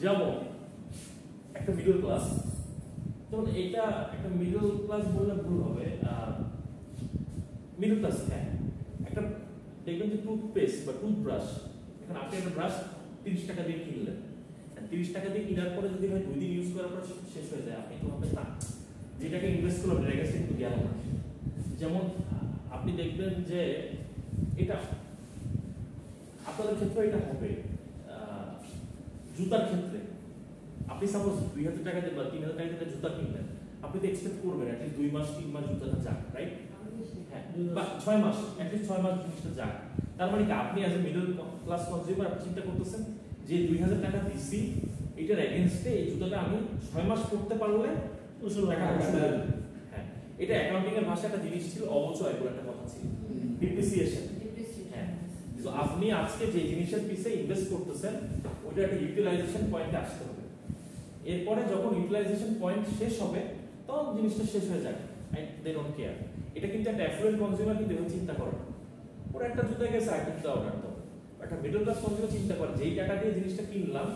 যেমন একটা মিডল ক্লাস, যেমন এটা একটা মিডল ক্লাস বললে ভুল হবে, মিডল ক্লাস হ্যাঁ, একটা দেখবেন যে টুথপেস্ট বা টুথব্রাশ, এখন আপনি একটা ব্রাশ 30 টাকা দিয়ে কিনলেন, 30 টাকা দিয়ে কেনার পরে যদি হয় 2 দিন ইউজ করার পর শেষ হয়ে যায়, আপনি তো ভাববেন না যেটাকে ইনভেস্ট করলাম এর কাছে কিন্তু গেল না। যেমন আপনি দেখবেন যে এটা আপনাদের ক্ষেত্রে এটা হবে, জুতার ক্ষেত্রে আপনি সাপোজ 2000 টাকা দিয়ে বা 3000 টাকা দিয়ে জুতা কিনলেন, আপনি তো এক্সপেক্ট করবেন অ্যাটলিস্ট 2 মাস 3 মাস জুতাটা যাক, রাইট? হ্যাঁ, বা 6 মাস, অ্যাটলিস্ট 6 মাস জিনিসটা যাক। তার মানে কি আপনি as a middle class consumer চিন্তা করতেছেন যে 2000 টাকা দিছি, এটার এগেইনস্টে এই জুতাটা আমি 6 মাস পড়তে পারলে ওসব টাকা আসবে। হ্যাঁ, এটা অ্যাকাউন্টিং এর ভাষায় একটা জিনিস ছিল, অবচয় বলে একটা কথা ছিল, ডিপ্রিসিয়েশন। হ্যাঁ, তো আপনি আজকে যে জিনিসের পিছে ইনভেস্ট করতেছেন ওইটা একটা ইউটিলাইজেশন পয়েন্টে আসতে হবে। এরপরে যখন ইউটিলাইজেশন পয়েন্ট শেষ হবে তখন জিনিসটা শেষ হয়ে যায়, দে ডোন্ট কেয়ার। এটা কিন্তু একটা অ্যাফ্লুয়েন্ট কনজিউমার কিন্তু এভাবে চিন্তা করে না, ওরা একটা জুতা গেছে আরেকটা অর্ডার দাও। একটা মিডল ক্লাস কনজিউমার চিন্তা করে যেই টাকা দিয়ে জিনিসটা কিনলাম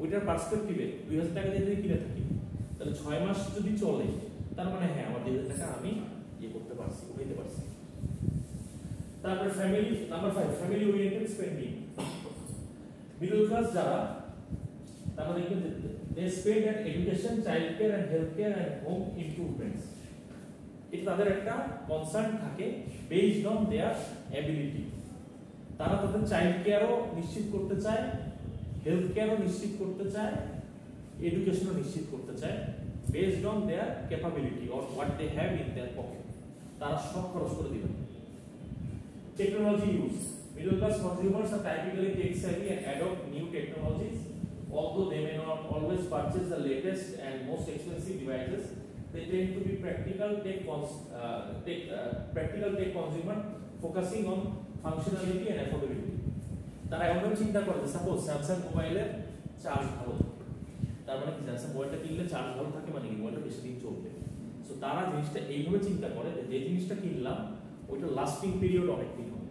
ওইটার পার্সপেক্টিভে 2000 টাকা দিয়ে যদি কিনে থাকি তাহলে 6 মাস যদি চলে, তার মানে হ্যাঁ আমার 2000 টাকা আমি ইয়ে করতে পারছি, উঠাইতে পারছি। তারপরে family, number 5 family oriented spending. Middle class যারা তারা দেখবেন they spend on education, child care and health care and home improvements. এটা তাদের একটা কনসার্ন থাকে বেসড অন দেয়ার অ্যাবিলিটি। তারা তাদের চাইল্ড কেয়ারও নিশ্চিত করতে চায়, হেলথ কেয়ারও নিশ্চিত করতে চায়, এডুকেশনও নিশ্চিত করতে চায় based on their capability or what they have in their pocket. তারা সব খরচ করে দিবেন। Technology use. Middle class consumers are typically tech savvy and adopt new technologies. Although they may not always purchase the latest and most expensive devices, they tend to be practical tech consumer, focusing on functionality and affordability. তারা এমন চিন্তা করে যে suppose Samsung মোবাইলের charge ভালো থাকে, তার মানে কি স্যামসাং মোবাইলটা কিনলে চার্জ ভালো থাকে মানে কি মোবাইলটা বেশি দিন চলবে। সো তারা জিনিসটা এইভাবে চিন্তা করে যে জিনিসটা কিনলাম ওইটা লাস্টিং পিরিয়ড অনেক দিন হবে,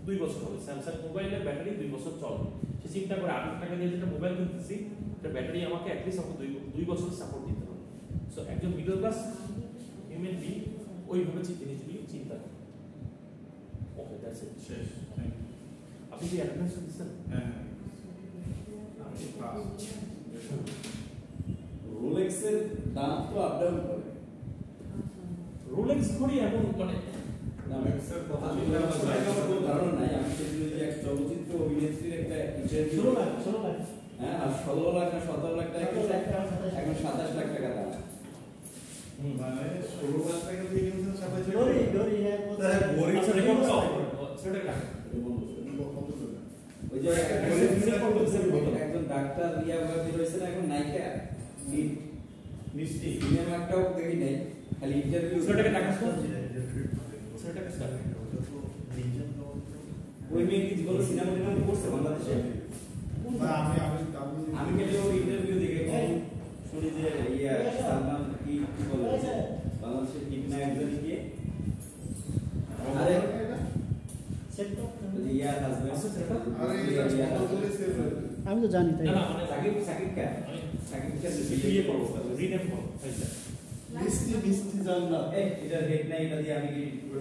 2 বছর হবে। স্যামসাং মোবাইলের ব্যাটারি 2 বছর চলবে। সে চিন্তা করে 8 লাখ টাকা দিয়ে যেটা মোবাইল কিনতেছি এটা ব্যাটারি আমাকে অ্যাটলিস্ট আমাকে 2 বছর সাপোর্ট দিতে হবে। সো একজন মিডল ক্লাস হিউম্যান বিং ওইভাবে জিনিসগুলি চিন্তা করে। Okay that's it. শেষ। Thank you. আপনি কি অ্যাটেন্ডেন্স দিচ্ছেন? হ্যাঁ আমি ফার্স্ট রোলেক্সের দাম তো আপ ডাউন করে রোলেক্স ঘড়ি এখন মানে না রোলেক্সের কথা বললে আমার আমরা কোনো ধারণা নাই। আমি সেদিন যে এক চলচ্চিত্র অভিনেত্রীর একটা ইন্টারভিউ 16 লাখ হ্যাঁ আর 16 লাখ না 17 লাখ টাকা কিনছে, এখন 27 লাখ টাকা দাম। মানে 16 লাখ টাকা দিয়ে কিনছেন 27 ডরি ডরি হ্যাঁ তাহলে ঘড়ি আচ্ছা রেকর্ড দাও সেটা রাখ। কত করে? ওই যে একজন ডাক্তার ইয়া বের হয়েছে না এখন নায়িকা মিষ্টি সিনেমাটাও দেখি নাই, খালি ইন্টারভিউ। সেটাকে টাকা সেটাকে স্যার ওই মেয়ে কি জীবনে সিনেমা টিনেমা করছে বাংলাদেশে? না আমি খালি ওর ইন্টারভিউ দেখে শুনি যে ইয়া সালমান কি কি বলে বাংলাদেশের কিডনা একজন কি আরে সেট তো ইয়া হাজবেন্ড আরে এটা কত করে সেভ হয়ে যাবে? আমি তো জানি তাই না না মানে সাকিব সাকিব কা সাকিব কা বিয়ে করবো রিনেম করবো মিষ্টি জান্নাত এই এটা হেড না এটা দিয়ে আমি